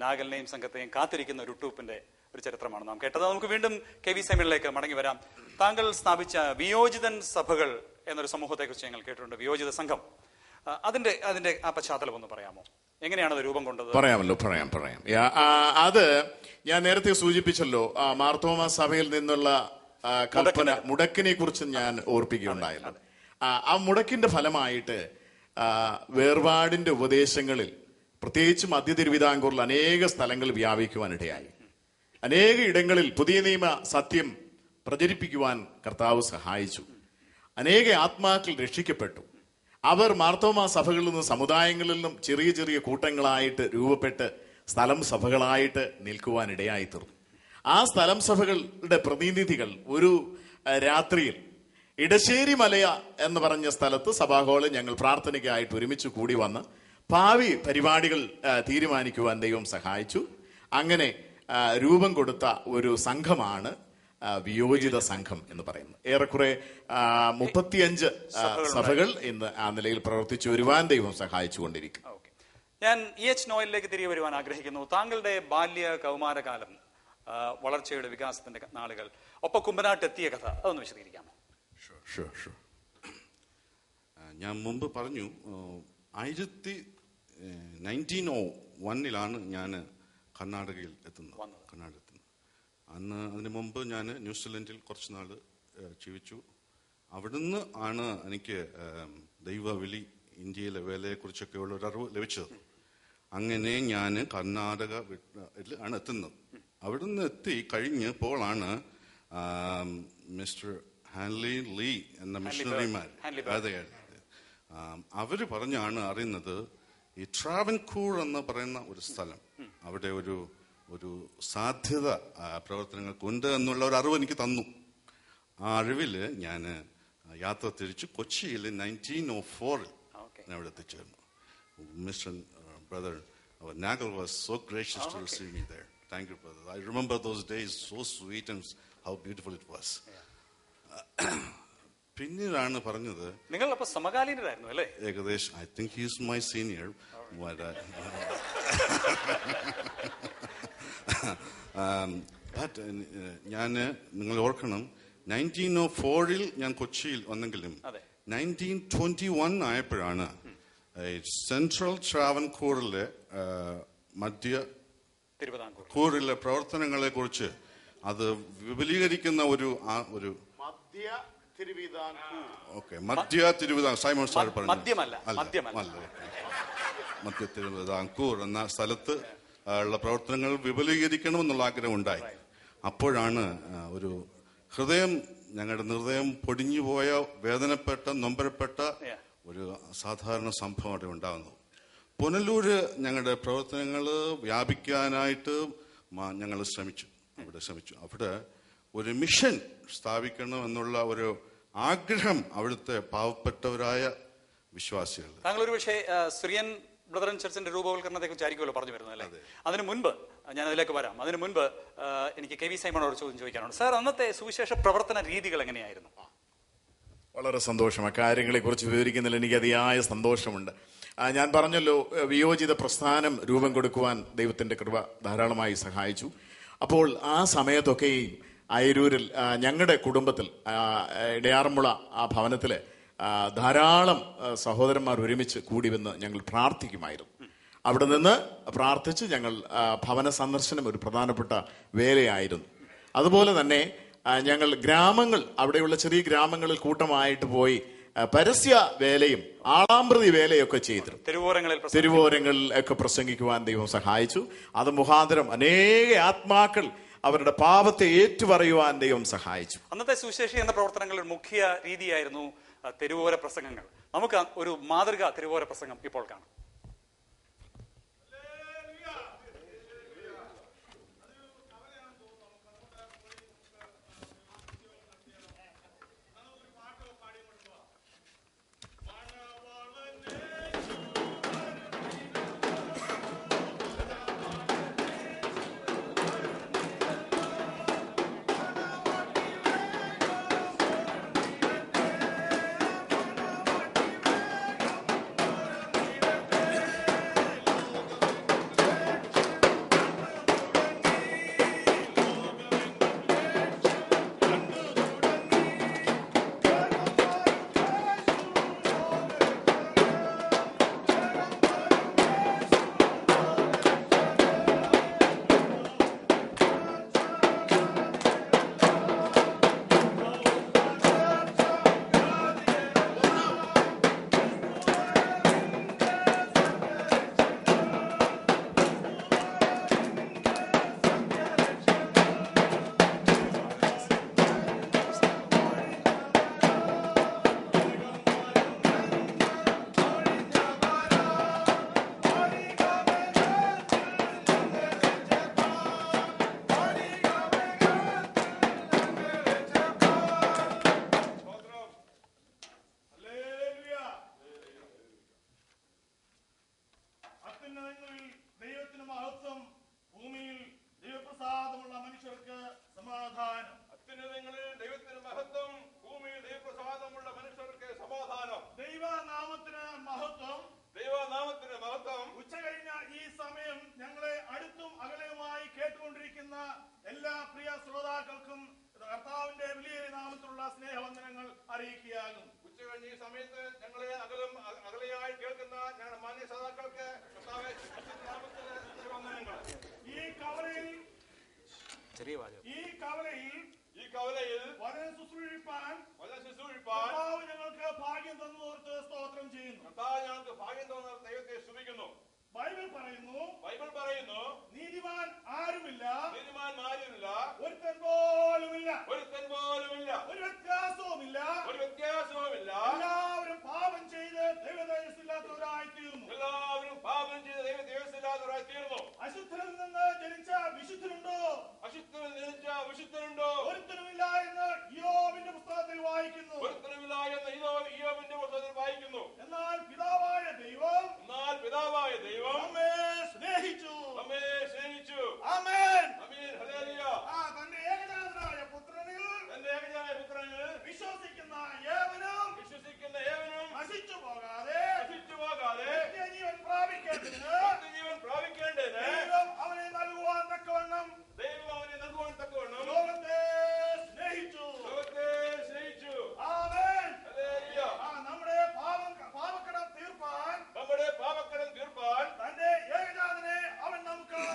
നാഗലിനെയും സംഘത്തെയും കാത്തിരിക്കുന്ന ഒരു ഉട്ടൂപ്പിന്റെ ഒരു ചരിത്രമാണ് നാം കേട്ടത്. നമുക്ക് വീണ്ടും കെ വി സൈമണിലേക്ക് മടങ്ങി വരാം. താങ്കൾ സ്ഥാപിച്ച വിയോജിതൻ സഭകൾ എന്നൊരു സമൂഹത്തെ കുറിച്ച് ഞങ്ങൾ കേട്ടിട്ടുണ്ട്, വിയോജിത സംഘം. അതിന്റെ ആ പശ്ചാത്തലം ഒന്ന് പറയാമോ? എങ്ങനെയാണ് അത് രൂപം കൊണ്ടത്? പറയാം. അത് ഞാൻ നേരത്തെ സൂചിപ്പിച്ചല്ലോ, മാർത്തോമാ സഭയിൽ നിന്നുള്ള കൽപ്പന മുടക്കിനെ കുറിച്ച് ഞാൻ ഓർപ്പിക്കുകയുണ്ടായല്ലോ. ആ മുടക്കിന്റെ ഫലമായിട്ട് വേർപാടിന്റെ ഉപദേശങ്ങളിൽ പ്രത്യേകിച്ച് മധ്യ തിരുവിതാംകൂറിൽ അനേക സ്ഥലങ്ങളിൽ വ്യാപിക്കുവാനിടയായി. അനേക ഇടങ്ങളിൽ പുതിയ നിയമ സത്യം പ്രചരിപ്പിക്കുവാൻ കർത്താവ് സഹായിച്ചു. അനേക ആത്മാക്കൾ രക്ഷിക്കപ്പെട്ടു. അവർ മാർത്തോമാ സഭകളിൽ നിന്നും സമുദായങ്ങളിൽ നിന്നും ചെറിയ ചെറിയ കൂട്ടങ്ങളായിട്ട് രൂപപ്പെട്ട് സ്ഥലം സഭകളായിട്ട് നിൽക്കുവാനിടയായി തീർന്നു. ആ സ്ഥലം സഭകളുടെ പ്രതിനിധികൾ ഒരു രാത്രിയിൽ ഇടശ്ശേരി മലയ എന്ന് പറഞ്ഞ സ്ഥലത്ത് സഭാഹോള് ഞങ്ങൾ പ്രാർത്ഥനയ്ക്കായിട്ട് ഒരുമിച്ച് കൂടി വന്ന് ഭാവി പരിപാടികൾ തീരുമാനിക്കുവാൻ ദൈവം സഹായിച്ചു. അങ്ങനെ രൂപം കൊടുത്ത ഒരു സംഘമാണ് വിയോജിത സംഘം എന്ന് പറയുന്നത്. ഏറെക്കുറെ 35 സഭകൾ ഇന്ന് ആ നിലയിൽ പ്രവർത്തിച്ചു വരുവാൻ ദൈവം സഹായിച്ചുകൊണ്ടിരിക്കും. ഞാൻ EH നോയലിലേക്ക് തിരികെ വരുവാൻ ആഗ്രഹിക്കുന്നു. താങ്കളുടെ ബാല്യ കൗമാരകാലം, വളർച്ചയുടെ വികാസത്തിന്റെ നാളുകൾ, ഒപ്പം കുമ്പനാട്ട് എത്തിയ കഥ, അതൊന്ന് വിശദീകരിക്കാമോ? ഞാൻ മുമ്പ് പറഞ്ഞു 1901 ഞാൻ കർണാടകയിൽ എത്തുന്നത്. അന്ന് അതിന് മുമ്പ് ഞാൻ ന്യൂസിലൻഡിൽ കുറച്ച് നാൾ ജീവിച്ചു. അവിടുന്ന് ആണ് എനിക്ക് ദൈവവിളി, ഇന്ത്യയിലെ വേലയെക്കുറിച്ചൊക്കെ ഉള്ള ഒരു അറിവ് ലഭിച്ചത്. അങ്ങനെ ഞാൻ കർണാടക ആണ് എത്തുന്നത്. അവിടുന്ന് എത്തി കഴിഞ്ഞപ്പോഴാണ് മിസ്റ്റർ ഹാൻലി ലീ എന്ന മിഷണറിമാർ, അതെ, അവര് പറഞ്ഞാണ് അറിയുന്നത് ഈ ട്രാവൻകൂർ എന്ന് പറയുന്ന ഒരു സ്ഥലം, അവിടെ ഒരു സാധ്യത പ്രവർത്തനങ്ങൾക്ക് ഉണ്ട് എന്നുള്ള ഒരു അറിവ് എനിക്ക് തന്നു. ആ അറിവില് ഞാൻ യാത്ര തിരിച്ചു കൊച്ചിയിൽ 1904 ഞാൻ അവിടെ എത്തിച്ചേർന്നു. Mister brother Nagal was so gracious to receive me there. Thank you, brother. I remember those days, so sweet and how beautiful it was. പിന്നീടാണ് പറഞ്ഞത്, നിങ്ങൾ അപ്പൊ സമകാലീനരായിരുന്നു അല്ലേ? ഏകദേശം. I think he is my senior. ഞാൻ നിങ്ങൾ ഓർക്കണം 1904 ഞാൻ കൊച്ചിയിൽ വന്നെങ്കിലും 1921 ആയപ്പോഴാണ് സെൻട്രൽ ട്രാവൻകൂറിലെ മധ്യ തിരുവിതാംകൂറിലെ പ്രവർത്തനങ്ങളെ കുറിച്ച് അത് വിപുലീകരിക്കുന്ന ഒരു മധ്യ തിരുവിതാംകൂർ സൈമൺ സാർ പറഞ്ഞു മധ്യ തിരുവിതാംകൂർ എന്ന സ്ഥലത്ത് ഉള്ള പ്രവർത്തനങ്ങൾ വിപുലീകരിക്കണമെന്നുള്ള ആഗ്രഹം ഉണ്ടായി. അപ്പോഴാണ് ഒരു ഞങ്ങളുടെ ഹൃദയം പൊടിഞ്ഞുപോയ, വേദനപ്പെട്ട, നൊമ്പരപ്പെട്ട ഒരു സാധാരണ സംഭവം അവിടെ ഉണ്ടാകുന്നു. പുനലൂര് ഞങ്ങളുടെ പ്രവർത്തനങ്ങൾ വ്യാപിക്കാനായിട്ട് ഞങ്ങൾ ശ്രമിച്ചു. അവിടെ ഒരു മിഷൻ സ്ഥാപിക്കണം എന്നുള്ള ഒരു ആഗ്രഹം അവിടുത്തെ പാവപ്പെട്ടവരായ വിശ്വാസികൾ. താങ്കൾ ഒരു പക്ഷേ സിറിയൻ ബ്രദറൻ ചർച്ചിന്റെ രൂപവൽക്കരണത്തെ കുറിച്ച് ആയിരിക്കുമല്ലോ പറഞ്ഞു വരുന്നത് അല്ലേ? അതിനു മുൻപ് ഞാൻ അതിലേക്ക് വരാം. അതിനു മുൻപ് എനിക്ക് കെ വി സൈമണോട് ചോദ്യം ചോദിക്കാനുണ്ട്. സാർ, അന്നത്തെ സുവിശേഷ പ്രവർത്തന രീതികൾ എങ്ങനെയായിരുന്നു? വളരെ സന്തോഷം. ആ കാര്യങ്ങളെ കുറിച്ച് വിവരിക്കുന്നതിൽ എനിക്ക് അതിയായ സന്തോഷമുണ്ട്. ഞാൻ പറഞ്ഞല്ലോ, വിയോജിത പ്രസ്ഥാനം രൂപം കൊടുക്കുവാൻ ദൈവത്തിന്റെ കൃപ ധാരാളമായി സഹായിച്ചു. അപ്പോൾ ആ സമയത്തൊക്കെയും അയരൂരിൽ ഞങ്ങളുടെ കുടുംബത്തിൽ ഇടയാറന്മുള ആ ഭവനത്തില് ധാരാളം സഹോദരന്മാർ ഒരുമിച്ച് കൂടി വന്ന് ഞങ്ങൾ പ്രാർത്ഥിക്കുമായിരുന്നു. അവിടെ നിന്ന് പ്രാർത്ഥിച്ച് ഞങ്ങൾ ഭവന സന്ദർശനം ഒരു പ്രധാനപ്പെട്ട വേലയായിരുന്നു. അതുപോലെ തന്നെ ഞങ്ങൾ അവിടെയുള്ള ചെറിയ ഗ്രാമങ്ങളിൽ കൂട്ടമായിട്ട് പോയി പരസ്യ വേലയും ആളാമ്പ്രതി വേലയൊക്കെ ചെയ്തു തെരുവോരങ്ങളിൽ ഒക്കെ പ്രസംഗിക്കുവാൻ ദൈവം സഹായിച്ചു. അത് മുഖാന്തരം അനേക ആത്മാക്കൾ അവരുടെ പാപത്തെ ഏറ്റുപറയുവാൻ ദൈവം സഹായിച്ചു. അന്നത്തെ സുവിശേഷീകരണ പ്രവർത്തനങ്ങളുടെ മുഖ്യ രീതിയായിരുന്നു തെരുവോര പ്രസംഗങ്ങൾ. നമുക്ക് ഒരു മാതൃക തെരുവോര പ്രസംഗം ഇപ്പോൾ കാണാം. ബൈബിൾ പറയുന്നു നീതിമാൻ ആരുമില്ല, ഒരുത്തൻ പോലുമില്ല, ഒരു വ്യത്യാസവുമില്ല. എല്ലാവരും പാപം ചെയ്ത് ദൈവതേജസ്സില്ലാത്തവരായി തീർന്നു. അശുദ്ധനിൽ നിന്ന് ജനിച്ച വിശുദ്ധനുണ്ടോ? ഒരുത്തനുമില്ല എന്ന് ഇയ്യോബിന്റെ പുസ്തകത്തിൽ വായിക്കുന്നു. എന്നാൽ പിതാവായ ദൈവം നമ്മെ സ്നേഹിച്ചു. ആമേൻ. തന്റെ ഏകജാതനായ പുത്രനിൽ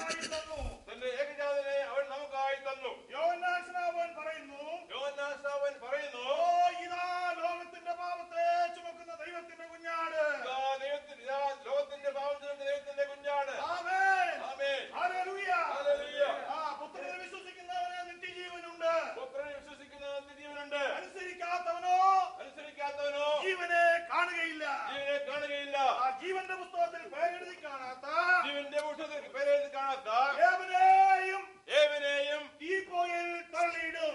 നമുക്കായി തന്നു. തന്റെ ഏകജാതനെ അവൻ നമുക്കായി തന്നു. യോഹന്നാൻ സ്നാപകൻ പറയുന്നു, യോഹന്നാൻ സ്നാപകൻ പറയുന്നു, ഓ ഇതാ ലോകത്തിന്റെ പാപത്തെ ചുമക്കുന്ന ദൈവത്തിന്റെ കുഞ്ഞാട്. ഇതാ ലോകത്തിന്റെ പാപം ചുമക്കുന്ന ദൈവത്തിന്റെ കുഞ്ഞാട്. ആമേൻ. ആമേൻ. ഹല്ലേലൂയ. ഹല്ലേലൂയ. പുത്രനെ വിശ്വസിക്കുന്നവന് നിത്യജീവനുണ്ട്. പുത്രനെ വിശ്വസിക്കുന്നവന് നിത്യജീവനുണ്ട്. അനുസരിക്കാത്തവനോ ജീവനെ കാണുകയില്ല. ജീവനെ കാണുകയില്ല. ജീവന്റെ പുസ്തകത്തിൽ പേരെഴുതി കാണാത്ത ജീവന്റെ പുസ്തകത്തിൽ പേരെഴുതി കാണാത്ത ഏവനെയും തീപ്പൊയ്കയിൽ തള്ളിയിടും.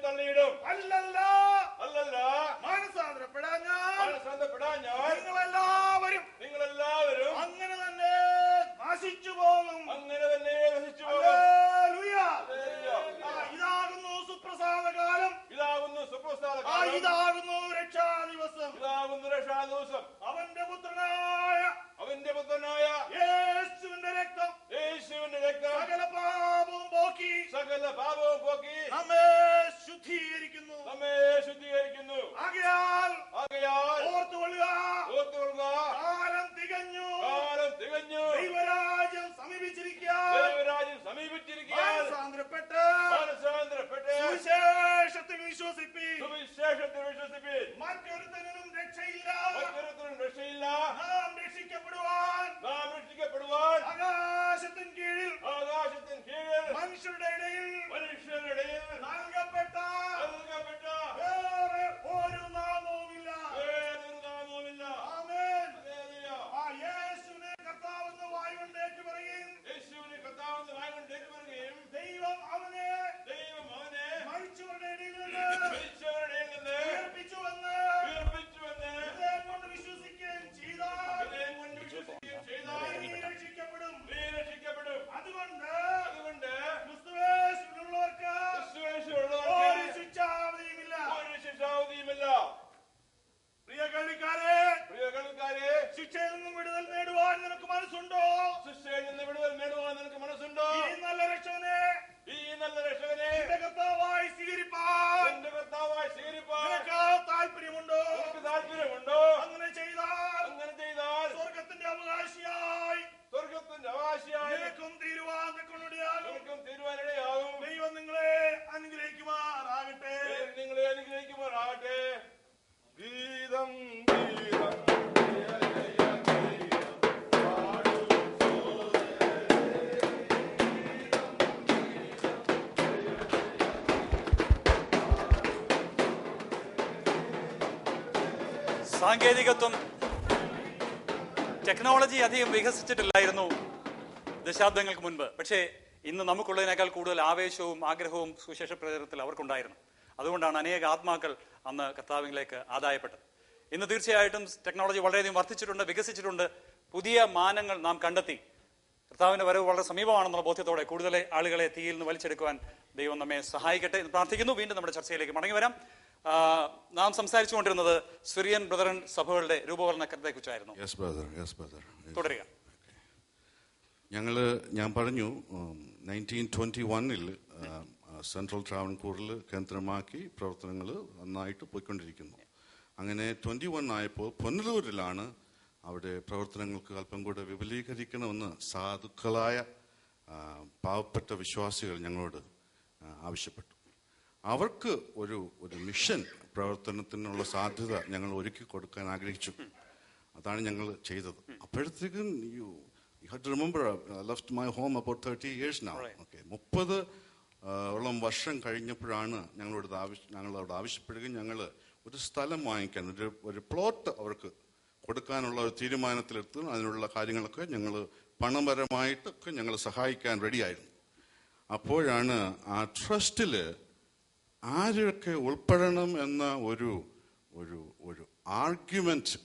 തള്ളിയിടും. അല്ലല്ല മാനസാന്തരപ്പെടാൻ ഞാൻ നിങ്ങളെല്ലാവരും അങ്ങനെ തന്നെ നശിച്ചു പോകും. ഹല്ലേലൂയ. ഇതാകുന്നു സുപ്രസാദകാലം. ഇതാകുന്നു രക്ഷാദിവസം. അവന്റെ പുത്രനായ യേശുവിന്റെ രക്തം സകല പാപവും പോക്കി നമ്മെ ശുദ്ധീകരിക്കുന്നു. ആകയാൽ ഓർത്തുകൊള്ളുക, കാലം തികഞ്ഞു, ദൈവരാജ്യം സമീപിച്ചിരിക്കാൻ സാന്ദ്രപ്പെട്ട് സുവിശേഷത്തിൽ വിശ്വസിപ്പീൻ. മറ്റൊരുത്തനും രക്ഷയില്ല. നാം രക്ഷിക്കപ്പെടുവാൻ ആകാശത്തിൻ കീഴിൽ മനുഷ്യരുടെ ഇടയിൽ നൽകപ്പെട്ട വേറെ ഒരു നാമവുമില്ല. ആമേൻ. യേശുവിനെ കർത്താവെന്ന് വായുകൊണ്ടേക്ക് പറയുകയും ദൈവം അവനെ മരിച്ചവരുടെ ഇടയിൽ നിന്ന് ഉയർപ്പിച്ചുവെന്ന് ഹൃദയം കൊണ്ട് വിശ്വസിക്കുകയും ചെയ്താൽ നീ രക്ഷിക്കപ്പെടും. അതുകൊണ്ട് ക്രിസ്തുയേശുവിലുള്ളവർക്ക് ഒരു ശിക്ഷാവധിയുമില്ല. പ്രിയ കേൾവിക്കാരെ, ശിക്ഷയിൽ നിന്നും വിടുതൽ നേടുവാൻ നിനക്ക് മനസ്സുണ്ടോ? ഈ നല്ല രക്ഷകനെ നിന്റെ കർത്താവായി സ്വീകരിപ്പാൻ നിനക്ക് താല്പര്യമുണ്ടോ? അങ്ങനെ ചെയ്താൽ സ്വർഗത്തിന്റെ അവകാശിയായി നിനക്കും തീരുവാനിടയാകും. ദൈവം നിങ്ങളെ അനുഗ്രഹിക്കുമാറാകട്ടെ. ഗീതം സാങ്കേതികത്വം, ടെക്നോളജി അധികം വികസിച്ചിട്ടില്ലായിരുന്നു ദശാബ്ദങ്ങൾക്ക് മുൻപ്. പക്ഷേ ഇന്ന് നമുക്കുള്ളതിനേക്കാൾ കൂടുതൽ ആവേശവും ആഗ്രഹവും സുവിശേഷ പ്രചരണത്തിൽ അവർക്കുണ്ടായിരുന്നു. അതുകൊണ്ടാണ് അനേക ആത്മാക്കൾ അന്ന് കർത്താവിലേക്ക് ആദായപ്പെട്ടത്. ഇന്ന് തീർച്ചയായിട്ടും ടെക്നോളജി വളരെയധികം വർദ്ധിച്ചിട്ടുണ്ട്, വികസിച്ചിട്ടുണ്ട്. പുതിയ മാനങ്ങൾ നാം കണ്ടെത്തി. കർത്താവിന്റെ വരവ് വളരെ സമീപമാണെന്നുള്ള ബോധ്യത്തോടെ കൂടുതൽ ആളുകളെ തീയിൽ നിന്ന് വലിച്ചെടുക്കുവാൻ ദൈവം നമ്മെ സഹായിക്കട്ടെ എന്ന് പ്രാർത്ഥിക്കുന്നു. വീണ്ടും നമ്മുടെ ചർച്ചയിലേക്ക് മടങ്ങി വരാം. നാം സംസാരിച്ചുകൊണ്ടിരുന്നത് സിറിയൻ ബ്രദറൻ സഭകളുടെ രൂപവൽക്കരണത്തെ കുറിച്ചായിരുന്നു. തുടരുക. ഞാൻ പറഞ്ഞു 1921 സെൻട്രൽ ട്രാവൻകൂറിൽ കേന്ദ്രമാക്കി പ്രവർത്തനങ്ങൾ നന്നായിട്ട് പോയിക്കൊണ്ടിരിക്കുന്നു. അങ്ങനെ 21 ആയപ്പോൾ പുനലൂരിലാണ് അവിടെ പ്രവർത്തനങ്ങൾക്ക് അല്പം കൂടെ വിപുലീകരിക്കണമെന്ന് സാധുക്കളായ പാവപ്പെട്ട വിശ്വാസികൾ ഞങ്ങളോട് ആവശ്യപ്പെട്ടു. അവർക്ക് ഒരു മിഷൻ പ്രവർത്തനത്തിനുള്ള സാധ്യത ഞങ്ങൾ ഒരുക്കി കൊടുക്കാൻ ആഗ്രഹിച്ചു. അതാണ് ഞങ്ങൾ ചെയ്തത്. അപ്പോഴത്തേക്കും you have to remember, I left my home about 30 years now. Okay, 30 ഓളം വർഷം കഴിഞ്ഞപ്പോഴാണ് ഞങ്ങളോട് ആവശ്യപ്പെടുകയും ഞങ്ങൾ ഒരു സ്ഥലം വാങ്ങിക്കാൻ ഒരു പ്ലോട്ട് അവർക്ക് കൊടുക്കാനുള്ള ഒരു തീരുമാനത്തിലെത്തും. അതിനുള്ള കാര്യങ്ങളൊക്കെ ഞങ്ങൾ പണപരമായിട്ടൊക്കെ ഞങ്ങൾ സഹായിക്കാൻ റെഡിയായിരുന്നു. അപ്പോഴാണ് ആ ട്രസ്റ്റില് ആരൊക്കെ ഉൾപ്പെടണം എന്ന ഒരു ആർഗ്യുമെന്റ്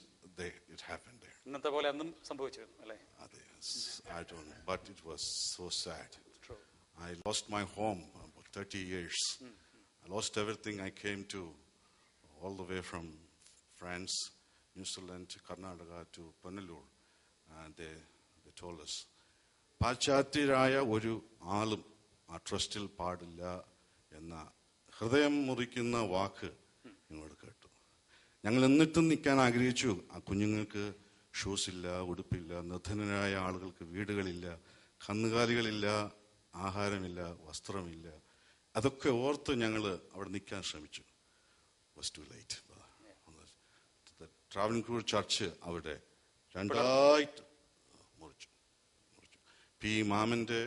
ഇന്നത്തെ പോലെ അന്നും സംഭവിച്ചിരുന്നു അല്ലേ? അതെ, I don't know, but it was so sad. I lost my home about 30 years. I lost everything. I came to all the way from France, New Zealand, Karnataka to Panalur, and they told us, പാശ്ചാത്യരായ ഒരു ആളും ആ ട്രസ്റ്റിൽ പാടില്ല എന്ന ഹൃദയം മുറിക്കുന്ന വാക്ക് ഞങ്ങളോട് കേട്ടു. ഞങ്ങൾ എന്നിട്ടും നിൽക്കാൻ ആഗ്രഹിച്ചു. ആ കുഞ്ഞുങ്ങൾക്ക് ഷൂസ് ഇല്ല, ഉടുപ്പില്ല, നിർധനരായ ആളുകൾക്ക് വീടുകളില്ല, കന്നുകാലികളില്ല, ആഹാരമില്ല, വസ്ത്രമില്ല. അതൊക്കെ ഓർത്ത് ഞങ്ങൾ അവിടെ നിൽക്കാൻ ശ്രമിച്ചു. Was too light. Travancore church അവിടെ രണ്ടായിട്ട് മുറിച്ചു. പി മാമന്റെ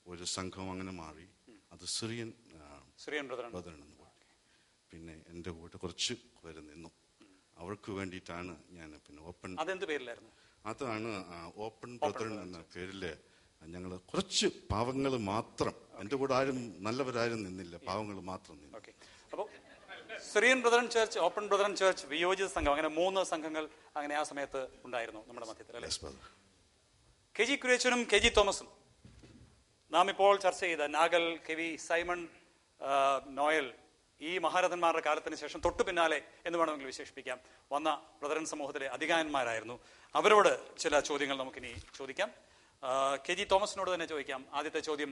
ഒരു സംഘം അങ്ങനെ മാറി. അത് സിറിയൻ ബ്രദർ എന്ന് പറഞ്ഞു. പിന്നെ എൻ്റെ കൂടെ കുറച്ച് പേര് നിന്നു. അവർക്ക് വേണ്ടിയിട്ടാണ് ഞാൻ പിന്നെ ഓപ്പൺ, അതാണ് ഓപ്പൺ ബ്രദർ എന്ന പേരില് ഞങ്ങൾ കുറച്ച് പാവങ്ങൾ മാത്രം, എൻ്റെ കൂടെ ആരും നല്ലവരാരും നിന്നില്ല, പാവങ്ങൾ മാത്രം നിന്നു. അപ്പോൾ Syrian Brethren church, open Brethren church, വിയോജിത സംഘം, അങ്ങനെ 3 സംഘങ്ങൾ അങ്ങനെ ആ സമയത്ത് ഉണ്ടായിരുന്നു നമ്മുടെ മധ്യത്തിൽ. കെ ജി കുര്യച്ചനും കെ ജി തോമസും നാം ഇപ്പോൾ ചർച്ച ചെയ്ത Nagel, K V Simon, Noel, ഈ മഹാരഥന്മാരുടെ കാലത്തിന് ശേഷം തൊട്ടു പിന്നാലെ എന്ന് വേണമെങ്കിൽ വിശേഷിപ്പിക്കാം വന്ന ബ്രദറൻ സമൂഹത്തിലെ അധികായന്മാരായിരുന്നു. അവരോട് ചില ചോദ്യങ്ങൾ നമുക്കിനി ചോദിക്കാം. കെ ജി തോമസിനോട് തന്നെ ചോദിക്കാം. ആദ്യത്തെ ചോദ്യം,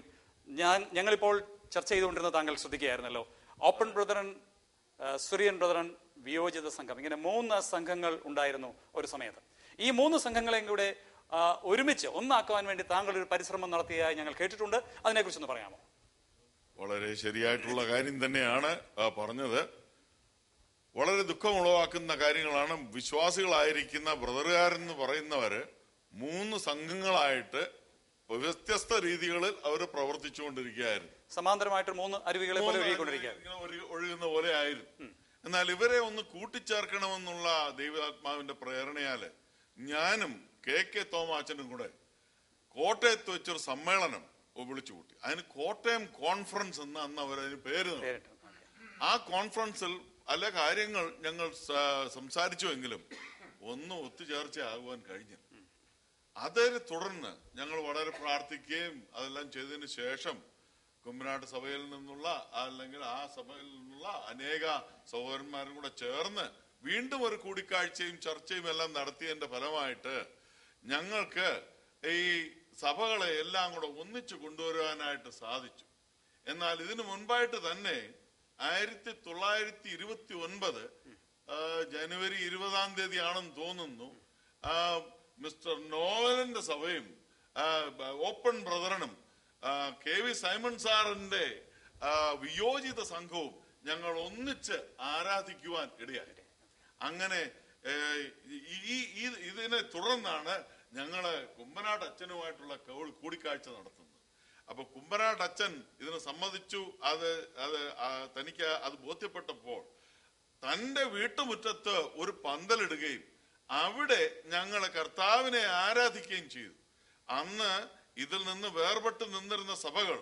ഞങ്ങളിപ്പോൾ ചർച്ച ചെയ്തുകൊണ്ടിരുന്ന താങ്കൾ ശ്രദ്ധിക്കുകയായിരുന്നല്ലോ, ഓപ്പൺ ബ്രദറൻ, സിറിയൻ ബ്രദറൻ, വിയോജിത സംഘം, ഇങ്ങനെ 3 സംഘങ്ങൾ ഉണ്ടായിരുന്നു ഒരു സമയത്ത്. ഈ 3 സംഘങ്ങളെയും കൂടെ ഒരുമിച്ച് ഒന്നാക്കുവാൻ വേണ്ടി താങ്കൾ ഒരു പരിശ്രമം നടത്തിയതായി ഞങ്ങൾ കേട്ടിട്ടുണ്ട്. അതിനെക്കുറിച്ചൊന്ന് പറയാമോ? വളരെ ശരിയായിട്ടുള്ള കാര്യം തന്നെയാണ് പറഞ്ഞത്. വളരെ ദുഃഖമുളവാക്കുന്ന കാര്യങ്ങളാണ്. വിശ്വാസികളായിരിക്കുന്ന ബ്രദറുകാരെന്ന് പറയുന്നവര് 3 സംഘങ്ങളായിട്ട് വ്യത്യസ്ത രീതികളിൽ അവർ പ്രവർത്തിച്ചുകൊണ്ടിരിക്കുകയായിരുന്നു. സമാന്തരമായിട്ട് 3 അരുവികളെ പോലെ ഒഴുകുന്ന പോലെ ആയിരുന്നു. എന്നാൽ ഇവരെ ഒന്ന് കൂട്ടിച്ചേർക്കണമെന്നുള്ള ദൈവാത്മാവിന്റെ പ്രേരണയാല് ഞാനും കെ തോമാച്ചനും കൂടെ കോട്ടയത്ത് വെച്ചൊരു സമ്മേളനം വിളിച്ചു കൂട്ടി. അതിന് കോട്ടയം കോൺഫറൻസ് എന്ന് അന്ന് അവരതിന് പേര് നൽകി. ആ കോൺഫറൻസിൽ പല കാര്യങ്ങൾ ഞങ്ങൾ സംസാരിച്ചുവെങ്കിലും ഒന്നും ഒത്തുചേർച്ചയാകുവാൻ കഴിഞ്ഞില്ല. അതിനെ തുടർന്ന് ഞങ്ങൾ വളരെ പ്രാർത്ഥിക്കുകയും അതെല്ലാം ചെയ്തതിന് ശേഷം കുമ്പനാട് സഭയിൽ നിന്നുള്ള അല്ലെങ്കിൽ ആ സഭയിൽ നിന്നുള്ള അനേക സഹോദരന്മാരും കൂടെ ചേർന്ന് വീണ്ടും ഒരു കൂടിക്കാഴ്ചയും ചർച്ചയും എല്ലാം നടത്തിയതിന്റെ ഫലമായിട്ട് ഞങ്ങൾക്ക് ഈ സഭകളെ എല്ലാം കൂടെ ഒന്നിച്ചു കൊണ്ടുവരുവാനായിട്ട് സാധിച്ചു. എന്നാൽ ഇതിനു മുൻപായിട്ട് തന്നെ 1929 ജനുവരി 20-ാം തീയതി ആണെന്ന് തോന്നുന്നു, മിസ്റ്റർ നോവലിന്റെ സഭയും ഓപ്പൺ ബ്രദറനും കെ വി സൈമൺ സാറിന്റെ വിയോജിത സംഘവും ഞങ്ങൾ ഒന്നിച്ച് ആരാധിക്കുവാൻ ഇടയായി. അങ്ങനെ ഇതിനെ തുടർന്നാണ് ഞങ്ങള് കുമ്പനാട് അച്ഛനുമായിട്ടുള്ള കൂടിക്കാഴ്ച നടത്തുന്നത്. അപ്പൊ കുമ്പനാട് അച്ഛൻ ഇതിന് സമ്മതിച്ചു. തനിക്ക് അത് ബോധ്യപ്പെട്ടപ്പോൾ തന്റെ വീട്ടുമുറ്റത്ത് ഒരു പന്തലിടുകയും അവിടെ ഞങ്ങള് കർത്താവിനെ ആരാധിക്കുകയും ചെയ്തു. അന്ന് ഇതിൽ നിന്ന് വേർപെട്ട് നിന്നിരുന്ന സഭകൾ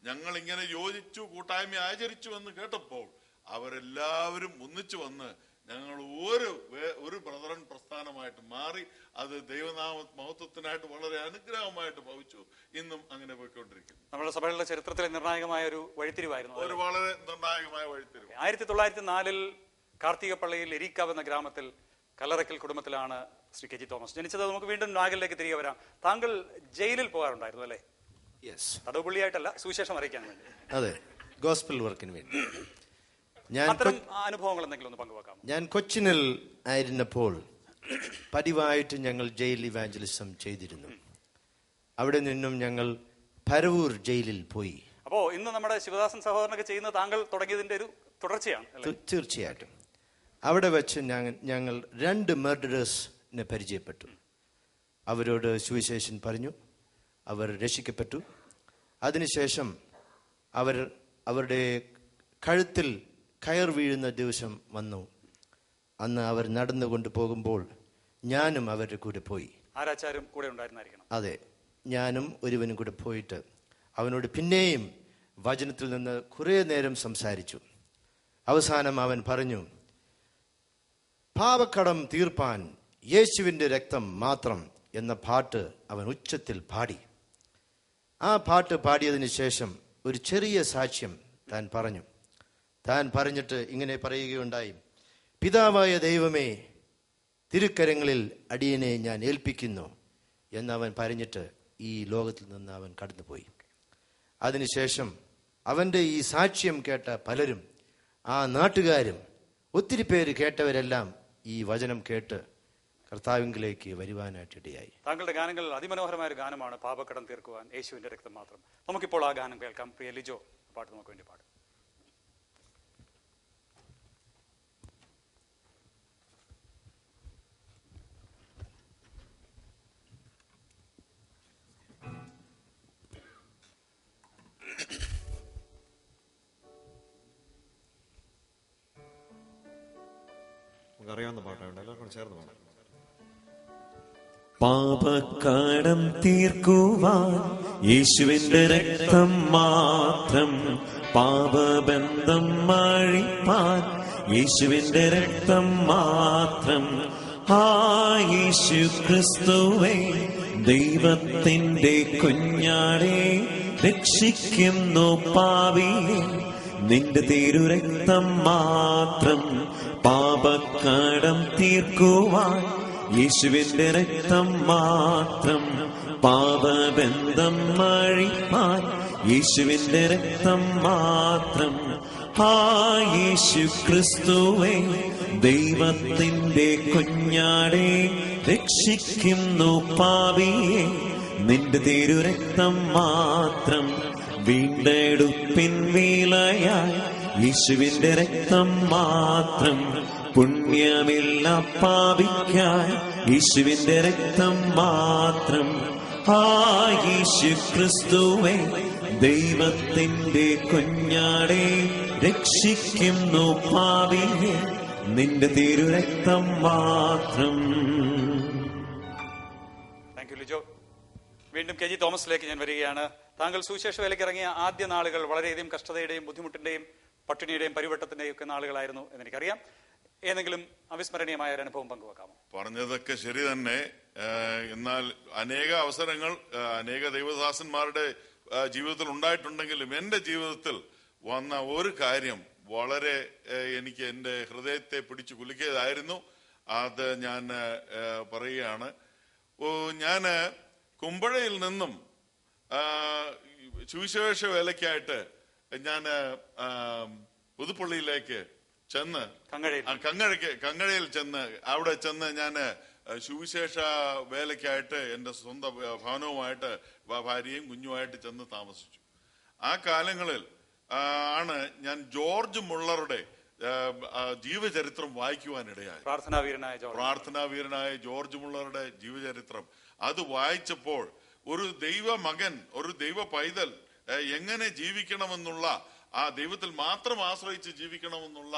ഞങ്ങൾ ഇങ്ങനെ യോജിച്ചു, കൂട്ടായ്മ ആചരിച്ചു എന്ന് കേട്ടപ്പോൾ അവരെല്ലാവരും ഒന്നിച്ചു വന്ന് ഞങ്ങൾ ഒരു ബ്രദറൻ പ്രസ്ഥാനമായിട്ട് മാറി. അത് ദൈവനാമ മഹത്വത്തിനായിട്ട് വളരെ അനുഗ്രഹമായിട്ട് ഭവിച്ചു. ഇന്നും അങ്ങനെ പോയിക്കൊണ്ടിരിക്കുന്നു. നമ്മുടെ സഭകളുടെ ചരിത്രത്തിലെ നിർണായകമായ ഒരു വഴിത്തിരിവായിരുന്നു. ഒരു വളരെ നിർണായകമായ വഴിത്തിരിവ്. 1904 കാർത്തികപ്പള്ളിയിൽ എരിക്കാവ് എന്ന ഗ്രാമത്തിൽ കല്ലറയ്ക്കൽ കുടുംബത്തിലാണ് ശ്രീ കെ ജി തോമസ് ജനിച്ചത്. നമുക്ക് വീണ്ടും നാഗലിലേക്ക് തിരികെ വരാം. താങ്കൾ ജയിലിൽ പോകാറുണ്ടായിരുന്നു അല്ലേ? തടവുപുള്ളിയായിട്ടല്ല, സുവിശേഷം അറിയിക്കാൻ വേണ്ടി. അതെ, ഗോസ്പൽ വർക്കിന് വേണ്ടി. അനുഭവങ്ങൾ എന്തെങ്കിലും ഒന്ന് പങ്കുവെക്കാം. ഞാൻ കൊച്ചിനിൽ ആയിരുന്നപ്പോൾ പതിവായിട്ട് ഞങ്ങൾ ജയിൽ ഇവാഞ്ചലിസം ചെയ്തിരുന്നു. അവിടെ നിന്നും ഞങ്ങൾ പരവൂർ ജയിലിൽ പോയി. അപ്പോ ഇന്ന് നമ്മുടെ ശിവദാസൻ സഹോദരനൊക്കെ ചെയ്യുന്ന താങ്കൾ തുടങ്ങിയതിന്റെ ഒരു തുടർച്ചയാണ്. തീർച്ചയായിട്ടും. അവിടെ വെച്ച് ഞങ്ങൾ 2 മർഡറേഴ്സിനെ പരിചയപ്പെട്ടു. അവരോട് സുവിശേഷൻ പറഞ്ഞു. അവർ രക്ഷിക്കപ്പെട്ടു. അതിനുശേഷം അവരുടെ കഴുത്തിൽ കയർ വീഴുന്ന ദിവസം വന്നു. അന്ന് അവർ നടന്നുകൊണ്ട് പോകുമ്പോൾ ഞാനും അവരുടെ കൂടെ പോയി. ആരാച്ചാരും കൂടെ ഉണ്ടായിരുന്നായിരിക്കണം. അതെ, ഞാനും ഒരുവനും കൂടെ പോയിട്ട് അവനോട് പിന്നെയും വചനത്തിൽ നിന്ന് കുറേ നേരം സംസാരിച്ചു. അവസാനം അവൻ പറഞ്ഞു, പാപക്കടം തീർപ്പാൻ യേശുവിൻ്റെ രക്തം മാത്രം എന്ന പാട്ട് അവൻ ഉച്ചത്തിൽ പാടി. ആ പാട്ട് പാടിയതിന് ശേഷം ഒരു ചെറിയ സാക്ഷ്യം താൻ പറഞ്ഞു. താൻ പറഞ്ഞിട്ട് ഇങ്ങനെ പറയുകയുണ്ടായി, പിതാവായ ദൈവമേ, തിരുക്കരങ്ങളിൽ അടിയനെ ഞാൻ ഏൽപ്പിക്കുന്നു എന്നവൻ പറഞ്ഞിട്ട് ഈ ലോകത്തിൽ നിന്ന് അവൻ കടന്നുപോയി. അതിനുശേഷം അവൻ്റെ ഈ സാക്ഷ്യം കേട്ട പലരും, ആ നാട്ടുകാരും, ഒത്തിരി പേര് കേട്ടവരെല്ലാം ഈ വചനം കേട്ട് കർത്താവിങ്കിലേക്ക് വരുവാനായിട്ട് ഇടയായി. താങ്കളുടെ ഗാനങ്ങൾ അതിമനോഹരമായ ഒരു ഗാനമാണ്, പാപക്കടം തീർക്കുവാൻ യേശുവിന്റെ രക്തം മാത്രം. നമുക്കിപ്പോൾ ആ ഗാനം കേൾക്കാം. പ്രിയ ലിജോ പാട്ട് നമുക്ക് വേണ്ടി പാടും. അറിയാവുന്ന പാട്ടുണ്ട്, എല്ലാവർക്കും ചേർന്ന് പാടാം. പാപക്കടം തീർക്കുവാൻ യേശുവിന്റെ രക്തം മാത്രം, പാപബന്ധം മാഴിപ്പാൻ യേശുവിന്റെ രക്തം മാത്രം. ആ യേശു ക്രിസ്തുവേ ദൈവത്തിന്റെ കുഞ്ഞാടേ, രക്ഷിക്കുന്നു പാപിയെ നിന്റെ തിരുരക്തം മാത്രം. പാപക്കടം തീർക്കുവാൻ യേശുവിന്റെ രക്തം മാത്രം, പാപബന്ധം മാഴിപ്പാൻ യേശുവിന്റെ രക്തം മാത്രം. ആ യേശു ക്രിസ്തുവേ ദൈവത്തിന്റെ കുഞ്ഞാടേ, രക്ഷിക്കുന്നു പാപിയെ നിന്റെ തിരുരക്തം മാത്രം. വീണ്ടെടുപ്പിൻ വിലയായി യേശുവിന്റെ രക്തം മാത്രം, പുണ്യമില്ല പാപിക്കായി യേശുവിന്റെ രക്തം മാത്രം. ആ യേശു ക്രിസ്തുവേ ദൈവത്തിന്റെ കുഞ്ഞാടേ, രക്ഷിക്കുന്നു പാപിയെ നിന്റെ തിരുരക്തം മാത്രം. Thank you Lijo. വീണ്ടും കെ ജി തോമസിലേക്ക് ഞാൻ വരികയാണ്. താങ്കൾ സുവിശേഷ വേലയ്ക്ക് ഇറങ്ങിയ ആദ്യ നാളുകൾ വളരെയധികം കഷ്ടതയുടെയും ബുദ്ധിമുട്ടിന്റെയും പട്ടിണിയുടെയും പരിവട്ടത്തിന്റെയും ഒക്കെ നാളുകളായിരുന്നു എന്നെനിക്കറിയാം. ഏതെങ്കിലും അവിസ്മരണീയമായ ഒരു അനുഭവം പങ്കുവെക്കാമോ? പറഞ്ഞതൊക്കെ ശരി തന്നെ. എന്നാൽ അനേക അവസരങ്ങൾ അനേക ദൈവദാസന്മാരുടെ ജീവിതത്തിൽ ഉണ്ടായിട്ടുണ്ടെങ്കിലും എൻ്റെ ജീവിതത്തിൽ വന്ന ഒരു കാര്യം വളരെ എനിക്ക് എൻ്റെ ഹൃദയത്തെ പിടിച്ചു കുലുക്കിയതായിരുന്നു. അത് ഞാൻ പറയുകയാണ്. ഞാൻ കുമ്പഴയിൽ നിന്നും സുവിശേഷ വേലയ്ക്കായിട്ട് ഞാൻ പുതുപ്പള്ളിയിലേക്ക് ചെന്ന് കങ്ങഴയിൽ ചെന്ന് അവിടെ ചെന്ന് ഞാൻ സുവിശേഷ വേലയ്ക്കായിട്ട് എൻ്റെ സ്വന്തം ഭവനവുമായിട്ട് ഭാര്യയും കുഞ്ഞുമായിട്ട് ചെന്ന് താമസിച്ചു. ആ കാലങ്ങളിൽ ആണ് ഞാൻ ജോർജ് മുള്ളറുടെ ജീവചരിത്രം വായിക്കുവാനിടയായി. പ്രാർത്ഥനാവീരനായ ജോർജ് മുള്ളറുടെ ജീവചരിത്രം അത് വായിച്ചപ്പോൾ ഒരു ദൈവമകൻ, ഒരു ദൈവ പൈതൽ എങ്ങനെ ജീവിക്കണമെന്നുള്ള, ആ ദൈവത്തിൽ മാത്രം ആശ്രയിച്ച് ജീവിക്കണമെന്നുള്ള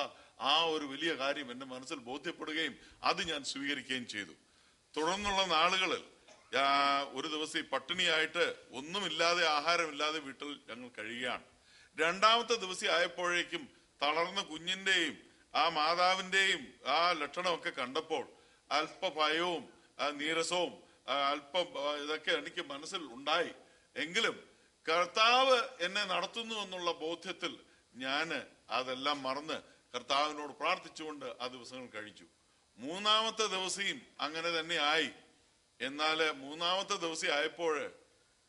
ആ ഒരു വലിയ കാര്യം എന്റെ മനസ്സിൽ ബോധ്യപ്പെടുകയും അത് ഞാൻ സ്വീകരിക്കുകയും ചെയ്തു. തുടർന്നുള്ള നാളുകളിൽ ഒരു ദിവസം പട്ടിണിയായിട്ട് ഒന്നുമില്ലാതെ, ആഹാരമില്ലാതെ വീട്ടിൽ ഞങ്ങൾ കഴിയുകയാണ്. രണ്ടാമത്തെ ദിവസം ആയപ്പോഴേക്കും തളർന്ന കുഞ്ഞിന്റെയും ആ മാതാവിന്റെയും ആ ലക്ഷണമൊക്കെ കണ്ടപ്പോൾ അല്പ ഭയവും നീരസവും അല്പം ഇതൊക്കെ എനിക്ക് മനസ്സിൽ ഉണ്ടായി. എങ്കിലും കർത്താവ് എന്നെ നടത്തുന്നു എന്നുള്ള ബോധ്യത്തിൽ ഞാൻ അതെല്ലാം മറന്ന് കർത്താവിനോട് പ്രാർത്ഥിച്ചുകൊണ്ട് ആ ദിവസങ്ങൾ കഴിച്ചു. മൂന്നാമത്തെ ദിവസം അങ്ങനെ തന്നെ ആയി. എന്നാൽ മൂന്നാമത്തെ ദിവസം ആയപ്പോൾ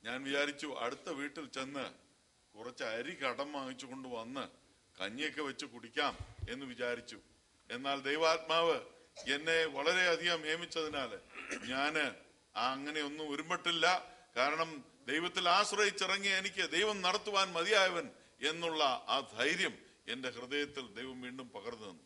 ഞാൻ വിചാരിച്ചു അടുത്ത വീട്ടിൽ ചെന്ന് കുറച്ച് അരി കടം വാങ്ങിച്ചു കൊണ്ട് വന്ന് കഞ്ഞിയൊക്കെ വെച്ച് കുടിക്കാം എന്ന് വിചാരിച്ചു. എന്നാൽ ദൈവാത്മാവ് എന്നെ വളരെയധികം നിയമിച്ചതിനാൽ ഞാന് അങ്ങനെയൊന്നും ഒരുമ്പെട്ടില്ല. കാരണം ദൈവത്തിൽ ആശ്രയിച്ചിറങ്ങിയ എനിക്ക് ദൈവം നടത്തുവാൻ മതിയായവൻ എന്നുള്ള ആ ധൈര്യം എന്റെ ഹൃദയത്തിൽ ദൈവം വീണ്ടും പകർന്നു തന്നു.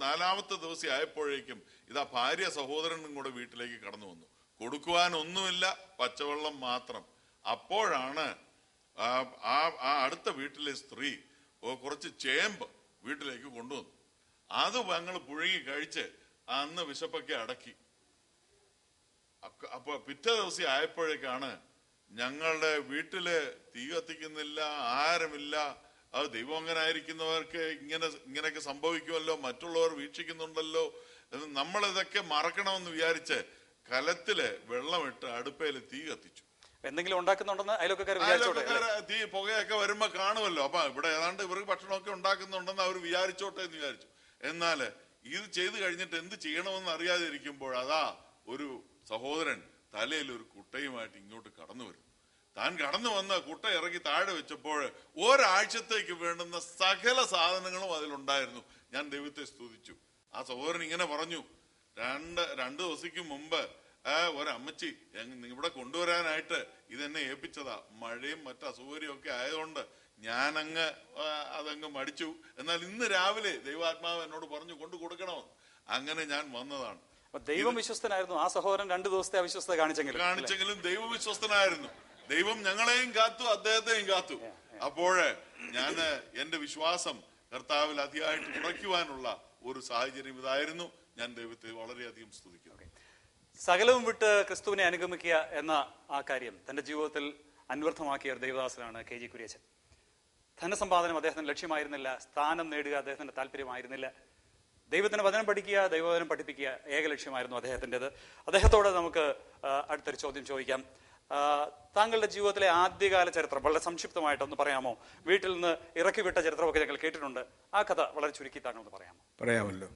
നാലാമത്തെ ദിവസം ആയപ്പോഴേക്കും ഇതാ ഭാര്യ സഹോദരനും കൂടെ വീട്ടിലേക്ക് കടന്നു വന്നു. കൊടുക്കുവാൻ ഒന്നുമില്ല, പച്ചവെള്ളം മാത്രം. അപ്പോഴാണ് ആ അടുത്ത വീട്ടിലെ സ്ത്രീ കുറച്ച് ചേമ്പ് വീട്ടിലേക്ക് കൊണ്ടുവന്നു. അത് ഞങ്ങൾ പുഴുങ്ങി കഴിച്ച് അന്ന് വിശപ്പൊക്കെ അടക്കി. അപ്പൊ പിറ്റേ ദിവസം ആയപ്പോഴേക്കാണ് ഞങ്ങളുടെ വീട്ടില് തീ കത്തിക്കുന്നില്ല, ആഹാരമില്ല. അത് ദൈവം അങ്ങനെ ആയിരിക്കുന്നവർക്ക് ഇങ്ങനെയൊക്കെ സംഭവിക്കുമല്ലോ, മറ്റുള്ളവർ വീക്ഷിക്കുന്നുണ്ടല്ലോ, നമ്മളിതൊക്കെ മറക്കണമെന്ന് വിചാരിച്ച് കലത്തില് വെള്ളമിട്ട് അടുപ്പയില് തീ കത്തിച്ചു. എന്തെങ്കിലും ഉണ്ടാക്കുന്നുണ്ടെന്ന് അയൽവക്കക്കാർ തീ പുകയൊക്കെ വരുമ്പോ കാണുമല്ലോ. അപ്പൊ ഇവിടെ ഏതാണ്ട് ഇവർക്ക് ഭക്ഷണമൊക്കെ ഉണ്ടാക്കുന്നുണ്ടെന്ന് അവർ വിചാരിച്ചോട്ടെ എന്ന് വിചാരിച്ചു. എന്നാല് ഇത് ചെയ്തു കഴിഞ്ഞിട്ട് എന്ത് ചെയ്യണമെന്ന് അറിയാതെ ഇരിക്കുമ്പോൾ അതാ ഒരു സഹോദരൻ തലയിൽ ഒരു കുട്ടയുമായിട്ട് ഇങ്ങോട്ട് കടന്നു വരും. താൻ കടന്നു വന്ന് കുട്ട ഇറക്കി താഴെ വെച്ചപ്പോൾ ഒരാഴ്ചത്തേക്ക് വേണ്ടുന്ന സകല സാധനങ്ങളും അതിലുണ്ടായിരുന്നു. ഞാൻ ദൈവത്തെ സ്തുതിച്ചു. ആ സഹോദരൻ ഇങ്ങനെ പറഞ്ഞു, രണ്ട് ദിവസക്ക് മുമ്പ് ഒരമ്മച്ചി ഇവിടെ കൊണ്ടുവരാനായിട്ട് ഇതെന്നെ ഏൽപ്പിച്ചതാ. മഴയും മറ്റു അസൗകര്യവും ഒക്കെ ആയതുകൊണ്ട് ഞാനങ്ങ് അതങ്ങ് മടിച്ചു. എന്നാൽ ഇന്ന് രാവിലെ ദൈവാത്മാവ് എന്നോട് പറഞ്ഞു കൊണ്ടു കൊടുക്കണമെന്ന്. അങ്ങനെ ഞാൻ വന്നതാണ്. ദൈവം വിശ്വസ്തനായിരുന്നു. ആ സഹോദരൻ 2 ദിവസത്തെ അവിശ്വസ്തത കാണിച്ചെങ്കിലും ദൈവം വിശ്വസ്തനായിരുന്നു. ദൈവം ഞങ്ങളെയും കാത്തു, അദ്ദേഹത്തെയും കാത്തു. അപ്പോഴ് ഞാൻ എന്റെ വിശ്വാസം കർത്താവിൽ അതിയായിട്ട് കുറയ്ക്കുവാനുള്ള ഒരു സാഹചര്യം ഇതായിരുന്നു. ഞാൻ ദൈവത്തെ വളരെയധികം സ്തുതിക്കുന്നു. സകലവും വിട്ട് ക്രിസ്തുവിനെ അനുഗമിക്കുക എന്ന ആ കാര്യം തന്റെ ജീവിതത്തിൽ അന്വർത്ഥമാക്കിയ ഒരു ദൈവദാസനാണ് KG കുര്യച്ചൻ. ധനസമ്പാദനം അദ്ദേഹത്തിന് ലക്ഷ്യമായിരുന്നില്ല. സ്ഥാനം നേടുക അദ്ദേഹത്തിന്റെ താല്പര്യമായിരുന്നില്ല. ദൈവത്തിന്റെ വചനം പഠിക്കുക, ദൈവവചനം പഠിപ്പിക്കുക ഏക ലക്ഷ്യമായിരുന്നു അദ്ദേഹത്തിൻ്റെത്. അദ്ദേഹത്തോട് നമുക്ക് അടുത്തൊരു ചോദ്യം ചോദിക്കാം. താങ്കളുടെ ജീവിതത്തിലെ ആദ്യകാല ചരിത്രം വളരെ സംക്ഷിപ്തമായിട്ടൊന്ന് പറയാമോ? വീട്ടിൽ നിന്ന് ഇറക്കി വിട്ട ചരിത്രമൊക്കെ ഞങ്ങൾ കേട്ടിട്ടുണ്ട്. ആ കഥ വളരെ ചുരുക്കി താങ്കൾ ഒന്ന് പറയാമോ? പറയാമല്ലോ.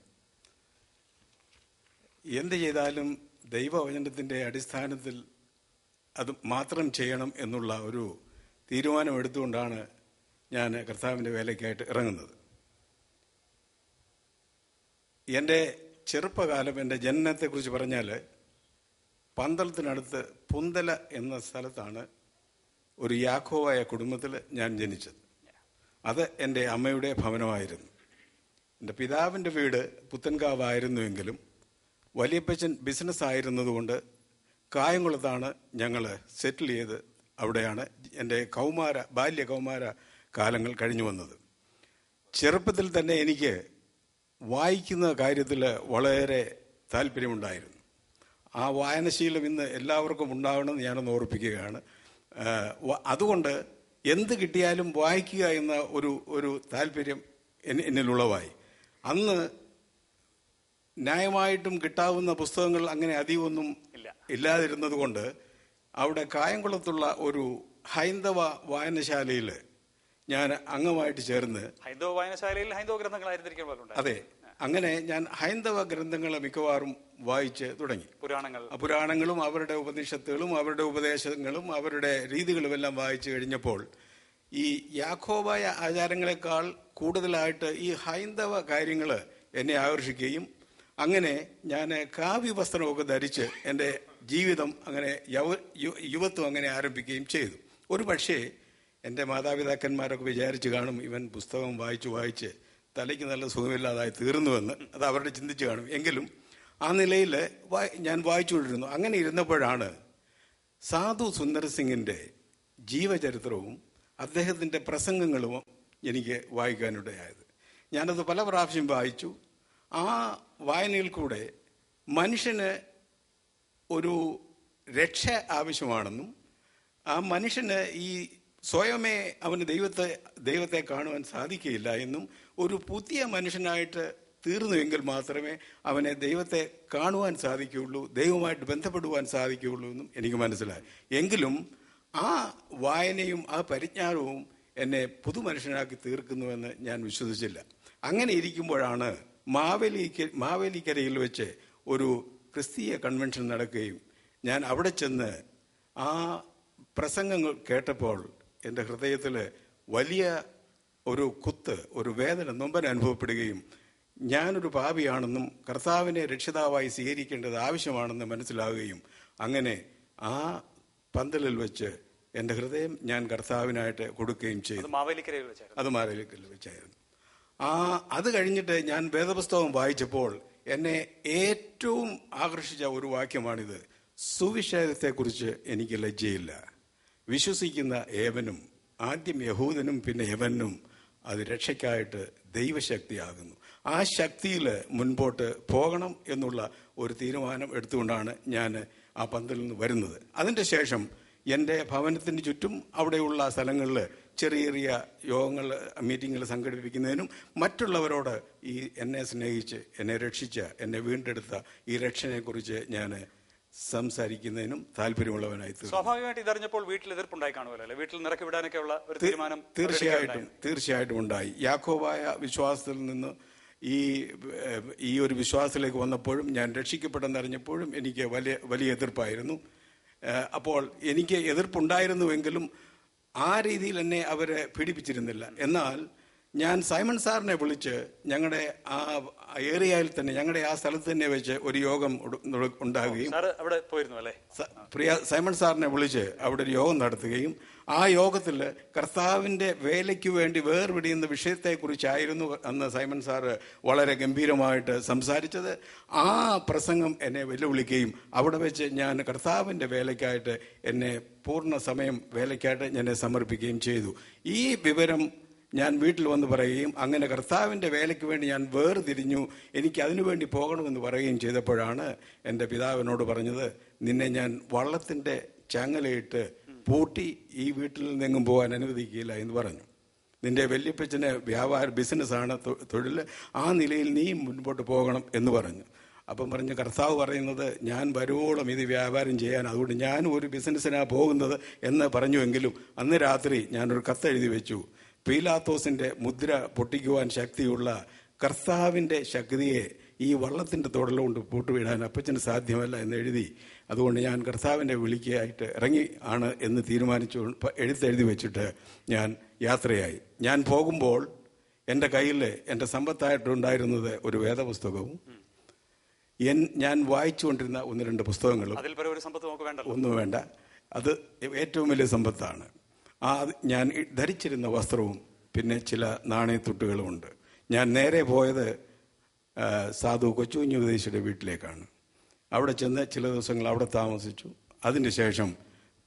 എന്ത് ചെയ്താലും ദൈവവചനത്തിൻ്റെ അടിസ്ഥാനത്തിൽ അത് മാത്രം ചെയ്യണം എന്നുള്ള ഒരു തീരുമാനമെടുത്തുകൊണ്ടാണ് ഞാൻ കർത്താവിൻ്റെ വേലയ്ക്കായിട്ട് ഇറങ്ങുന്നത്. എൻ്റെ ചെറുപ്പകാലം, എൻ്റെ ജനനത്തെക്കുറിച്ച് പറഞ്ഞാൽ, പന്തളത്തിനടുത്ത് പുന്തല എന്ന സ്ഥലത്താണ് ഒരു യാക്കോവായ കുടുംബത്തിൽ ഞാൻ ജനിച്ചത്. അത് എൻ്റെ അമ്മയുടെ ഭവനമായിരുന്നു. എൻ്റെ പിതാവിൻ്റെ വീട് പുത്തൻകാവായിരുന്നുവെങ്കിലും വലിയപ്പച്ചൻ ബിസിനസ് ആയിരുന്നതുകൊണ്ട് കായംകുളത്താണ് ഞങ്ങൾ സെറ്റിൽ ചെയ്ത് അവിടെയാണ് എൻ്റെ ബാല്യ കൗമാര കാലങ്ങൾ കഴിഞ്ഞു വന്നത്. ചെറുപ്പത്തിൽ തന്നെ എനിക്ക് വായിക്കുന്ന കാര്യത്തിൽ വളരെ താല്പര്യമുണ്ടായിരുന്നു. ആ വായനശീലം ഇന്ന് എല്ലാവർക്കും ഉണ്ടാവണമെന്ന് ഞാനൊന്ന് ഓർപ്പിക്കുകയാണ്. അതുകൊണ്ട് എന്ത് കിട്ടിയാലും വായിക്കുക എന്ന ഒരു താല്പര്യം എന്നിലുളവായി. അന്ന് ന്യായമായിട്ടും കിട്ടാവുന്ന പുസ്തകങ്ങൾ അങ്ങനെ അധികമൊന്നും ഇല്ലാതിരുന്നത് കൊണ്ട് അവിടെ കായംകുളത്തുള്ള ഒരു ഹൈന്ദവ വായനശാലയിൽ ഞാൻ അംഗമായിട്ട് ചേർന്ന്, ഹൈന്ദവ വായനശാലയിൽ ഹൈന്ദവ ഗ്രന്ഥങ്ങളായിരുന്നു. അതെ, അങ്ങനെ ഞാൻ ഹൈന്ദവ ഗ്രന്ഥങ്ങൾ മിക്കവാറും വായിച്ച് തുടങ്ങി. പുരാണങ്ങളും അവരുടെ ഉപനിഷത്തുകളും അവരുടെ ഉപദേശങ്ങളും അവരുടെ രീതികളും എല്ലാം വായിച്ചു കഴിഞ്ഞപ്പോൾ ഈ യാക്കോബായ ആചാരങ്ങളെക്കാൾ കൂടുതലായിട്ട് ഈ ഹൈന്ദവ കാര്യങ്ങൾ എന്നെ ആകർഷിക്കുകയും അങ്ങനെ ഞാൻ കാവ്യവസ്ത്രമൊക്കെ ധരിച്ച് എൻ്റെ ജീവിതം അങ്ങനെ യുവത്വം അങ്ങനെ ആരംഭിക്കുകയും ചെയ്തു. ഒരു പക്ഷേ എൻ്റെ മാതാപിതാക്കന്മാരൊക്കെ വിചാരിച്ച് കാണും, ഇവൻ പുസ്തകം വായിച്ച് തലയ്ക്ക് നല്ല സുഖമില്ലാതായി തീർന്നുവെന്ന്. അത് അവരുടെ ചിന്തിച്ച് കാണും. എങ്കിലും ആ നിലയിൽ ഞാൻ വായിച്ചുകൊണ്ടിരുന്നു. അങ്ങനെ ഇരുന്നപ്പോഴാണ് സാധു സുന്ദർ സിംഗിൻ്റെ ജീവചരിത്രവും അദ്ദേഹത്തിൻ്റെ പ്രസംഗങ്ങളും എനിക്ക് വായിക്കാനിടയായത്. ഞാനത് പല പ്രാവശ്യം വായിച്ചു. ആ വായനയിൽ കൂടെ മനുഷ്യന് ഒരു രക്ഷ ആവശ്യമാണെന്നും ആ മനുഷ്യന് ഈ സ്വയമേ അവന് ദൈവത്തെ കാണുവാൻ സാധിക്കുകയില്ല എന്നും ഒരു പുതിയ മനുഷ്യനായിട്ട് തീർന്നുവെങ്കിൽ മാത്രമേ അവനെ ദൈവത്തെ കാണുവാൻ സാധിക്കുകയുള്ളൂ, ദൈവമായിട്ട് ബന്ധപ്പെടുവാൻ സാധിക്കുകയുള്ളൂ എന്നും എനിക്ക് മനസ്സിലായി. എങ്കിലും ആ വായനയും ആ പരിജ്ഞാനവും എന്നെ പുതുമനുഷ്യനാക്കി തീർക്കുന്നുവെന്ന് ഞാൻ വിശ്വസിച്ചില്ല. അങ്ങനെ ഇരിക്കുമ്പോഴാണ് മാവേലിക്കരയിൽ വെച്ച് ഒരു ക്രിസ്തീയ കൺവെൻഷൻ നടക്കുകയും ഞാൻ അവിടെ ചെന്ന് ആ പ്രസംഗങ്ങൾ കേട്ടപ്പോൾ എൻ്റെ ഹൃദയത്തിൽ വലിയ ഒരു ഒരു വേദന, നൊമ്പൻ അനുഭവപ്പെടുകയും ഞാനൊരു പാപിയാണെന്നും കർത്താവിനെ രക്ഷിതാവായി സ്വീകരിക്കേണ്ടത് ആവശ്യമാണെന്ന് മനസ്സിലാവുകയും അങ്ങനെ ആ പന്തലിൽ വെച്ച് എൻ്റെ ഹൃദയം ഞാൻ കർത്താവിനായിട്ട് കൊടുക്കുകയും ചെയ്തു. അത് മാവേലിക്കരയിൽ വെച്ചായിരുന്നു. അത് കഴിഞ്ഞിട്ട് ഞാൻ വേദപുസ്തകം വായിച്ചപ്പോൾ എന്നെ ഏറ്റവും ആകർഷിച്ച ഒരു വാക്യമാണിത്: സുവിശേഷത്തെക്കുറിച്ച് എനിക്ക് ലജ്ജയില്ല. വിശ്വസിക്കുന്ന ഏവനും, ആദ്യം യഹൂദനും പിന്നെ യവനും, അത് രക്ഷയ്ക്കായിട്ട് ദൈവശക്തിയാകുന്നു. ആ ശക്തിയിൽ മുൻപോട്ട് പോകണം എന്നുള്ള ഒരു തീരുമാനം എടുത്തുകൊണ്ടാണ് ഞാൻ ആ പന്തലിൽ നിന്ന് വരുന്നത്. അതിൻ്റെ ശേഷം എൻ്റെ ഭവനത്തിന് ചുറ്റും അവിടെയുള്ള സ്ഥലങ്ങളിൽ ചെറിയ ചെറിയ യോഗങ്ങൾ, മീറ്റിങ്ങുകൾ സംഘടിപ്പിക്കുന്നതിനും മറ്റുള്ളവരോട് ഈ എന്നെ സ്നേഹിച്ച് എന്നെ രക്ഷിച്ച, എന്നെ വീണ്ടെടുത്ത ഈ രക്ഷനെക്കുറിച്ച് ഞാൻ സംസാരിക്കുന്നതിനും താല്പര്യമുള്ളവനായി. സ്വാഭാവികമായിട്ട് ഇതറിഞ്ഞപ്പോൾ വീട്ടിൽ എതിർപ്പുണ്ടായി കാണുമല്ലോ, വീട്ടിൽ നിറക്കി വിടാനൊക്കെയുള്ള ഒരു തീരുമാനം തീർച്ചയായിട്ടും ഉണ്ടായി. യാക്കോബായ വിശ്വാസത്തിൽ നിന്ന് ഈ ഒരു വിശ്വാസത്തിലേക്ക് വന്നപ്പോഴും ഞാൻ രക്ഷിക്കപ്പെട്ടെന്നറിഞ്ഞപ്പോഴും എനിക്ക് വലിയ എതിർപ്പായിരുന്നു. അപ്പോൾ എനിക്ക് എതിർപ്പുണ്ടായിരുന്നുവെങ്കിലും ആ രീതിയിൽ എന്നെ അവരെ പീഡിപ്പിച്ചിരുന്നില്ല. എന്നാൽ ഞാൻ സൈമൺ സാറിനെ വിളിച്ച് ഞങ്ങളുടെ ആ ഏരിയയിൽ തന്നെ, ഞങ്ങളുടെ ആ സ്ഥലത്ത് തന്നെ വെച്ച് ഒരു യോഗം ഉണ്ടാകുകയും, അവിടെ പോയിരുന്നു അല്ലേ, പ്രിയ സൈമൺ സാറിനെ വിളിച്ച് അവിടെ ഒരു യോഗം നടത്തുകയും ആ യോഗത്തിൽ കർത്താവിൻ്റെ വേലയ്ക്ക് വേണ്ടി വേർപിടിയുന്ന വിഷയത്തെക്കുറിച്ചായിരുന്നു അന്ന് സൈമൺ സാറ് വളരെ ഗംഭീരമായിട്ട് സംസാരിച്ചത്. ആ പ്രസംഗം എന്നെ വെല്ലുവിളിക്കുകയും അവിടെ വെച്ച് ഞാൻ കർത്താവിൻ്റെ വേലയ്ക്കായിട്ട് എന്നെ പൂർണ്ണ സമയം വേലയ്ക്കായിട്ട് എന്നെ സമർപ്പിക്കുകയും ചെയ്തു. ഈ വിവരം ഞാൻ വീട്ടിൽ വന്ന് പറയുകയും അങ്ങനെ കർത്താവിൻ്റെ വേലയ്ക്ക് വേണ്ടി ഞാൻ വേർതിരിഞ്ഞു, എനിക്ക് അതിനുവേണ്ടി പോകണമെന്ന് പറയുകയും ചെയ്തപ്പോഴാണ് എൻ്റെ പിതാവിനോട് പറഞ്ഞത്, നിന്നെ ഞാൻ വള്ളത്തിൻ്റെ ചങ്ങലയിട്ട് പൂട്ടി ഈ വീട്ടിൽ നിന്നെങ്ങും പോകാൻ അനുവദിക്കില്ല എന്ന് പറഞ്ഞു. നിന്റെ വല്യപ്പച്ചന് ബിസിനസ്സാണ് തൊഴിൽ, ആ നിലയിൽ നീ മുൻപോട്ട് പോകണം എന്ന് പറഞ്ഞു. അപ്പം പറഞ്ഞു, കർത്താവ് പറയുന്നത് ഞാൻ വരുവോളം ഇത് വ്യാപാരം ചെയ്യാൻ, അതുകൊണ്ട് ഞാനും ഒരു ബിസിനസ്സിനാണ് പോകുന്നത് എന്ന് പറഞ്ഞുവെങ്കിലും അന്ന് രാത്രി ഞാനൊരു കത്തെഴുതി വെച്ചു. പീലാത്തോസിന്റെ മുദ്ര പൊട്ടിക്കുവാൻ ശക്തിയുള്ള കർത്താവിൻ്റെ ശക്തിയെ ഈ വള്ളത്തിൻ്റെ തുടലുകൊണ്ട് പൂട്ടുവിടാൻ അപ്പച്ചന് സാധ്യമല്ല എന്ന് എഴുതി. അതുകൊണ്ട് ഞാൻ കർത്താവിൻ്റെ വിളിക്കായിട്ട് ഇറങ്ങി ആണ് എന്ന് തീരുമാനിച്ചു എഴുത്തെഴുതി വെച്ചിട്ട് ഞാൻ യാത്രയായി. ഞാൻ പോകുമ്പോൾ എൻ്റെ കയ്യിൽ എൻ്റെ സമ്പത്തായിട്ടുണ്ടായിരുന്നത് ഒരു വേദപുസ്തകവും ഞാൻ വായിച്ചുകൊണ്ടിരുന്ന 1-2 പുസ്തകങ്ങളും. ഒന്നും വേണ്ട, അത് ഏറ്റവും വലിയ സമ്പത്താണ്. ഞാൻ ധരിച്ചിരുന്ന വസ്ത്രവും പിന്നെ ചില നാണയത്തുട്ടുകളുമുണ്ട്. ഞാൻ നേരെ പോയത് സാധു കൊച്ചുകുഞ്ഞുപദേശിയുടെ വീട്ടിലേക്കാണ്. അവിടെ ചെന്ന് ചില ദിവസങ്ങൾ അവിടെ താമസിച്ചു. അതിന് ശേഷം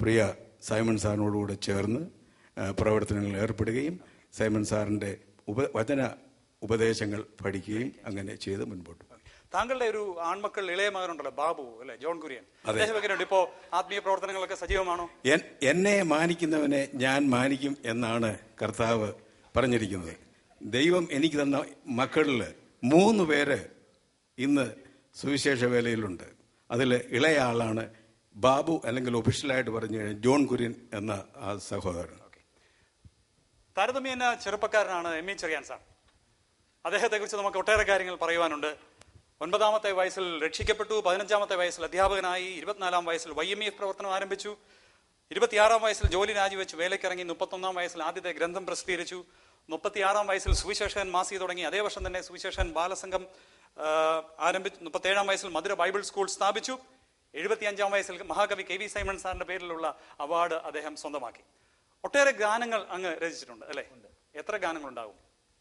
പ്രിയ സൈമൺ സാറിനോടുകൂടെ ചേർന്ന് പ്രവർത്തനങ്ങളിൽ ഏർപ്പെടുകയും സൈമൺ സാറിൻ്റെ വചന ഉപദേശങ്ങൾ പഠിക്കുകയും അങ്ങനെ ചെയ്ത് മുൻപോട്ട്. താങ്കളുടെ ഒരു ആൺമക്കൾ ഇളയ മകനുണ്ടല്ലോ, ബാബു അല്ലെ, ജോൺ കുര്യൻ, അദ്ദേഹം ഇപ്പോ ആത്മീയ പ്രവർത്തനങ്ങളൊക്കെ സജീവമാണോ? എന്നെ മാനിക്കുന്നവനെ ഞാൻ മാനിക്കും എന്നാണ് കർത്താവ് പറഞ്ഞിരിക്കുന്നത്. ദൈവം എനിക്ക് തന്ന മക്കളിൽ 3 പേര് ഇന്ന് സുവിശേഷ വേലയിലുണ്ട്. അതിൽ ഇളയ ആളാണ് ബാബു, അല്ലെങ്കിൽ ഒഫീഷ്യലായിട്ട് പറഞ്ഞു കഴിഞ്ഞാൽ ജോൺ കുര്യൻ എന്ന ആ സഹോദരൻ. താരതമ്യേന ചെറുപ്പക്കാരനാണ് എം ഇ ചെറിയാൻ സാർ. അദ്ദേഹത്തെക്കുറിച്ച് നമുക്ക് ഒട്ടേറെ കാര്യങ്ങൾ പറയുവാനുണ്ട്. 9-ാമത്തെ വയസ്സിൽ രക്ഷിക്കപ്പെട്ടു, 15-ാമത്തെ വയസ്സിൽ അധ്യാപകനായി, 24-ാം വയസ്സിൽ YMEF പ്രവർത്തനം ആരംഭിച്ചു, 26-ാം വയസ്സിൽ ജോലി രാജിവെച്ച് വേലയ്ക്കിറങ്ങി, 31-ാം വയസ്സിൽ ആദ്യത്തെ ഗ്രന്ഥം പ്രസിദ്ധീകരിച്ചു, 36-ാം വയസ്സിൽ സുവിശേഷൻ മാസിക തുടങ്ങി, അതേ വർഷം തന്നെ സുവിശേഷൻ ബാലസംഘം ആരംഭിച്ചു, 37-ാം വയസ്സിൽ മധുര ബൈബിൾ സ്കൂൾ സ്ഥാപിച്ചു, 75-ാം വയസ്സിൽ മഹാകവി KV സൈമൺ സാറിന്റെ പേരിലുള്ള അവാർഡ് അദ്ദേഹം സ്വന്തമാക്കി. ഒട്ടേറെ ഗാനങ്ങൾ അങ്ങ് രചിച്ചിട്ടുണ്ട് അല്ലെ? എത്ര ഗാനങ്ങൾ ഉണ്ടാകും?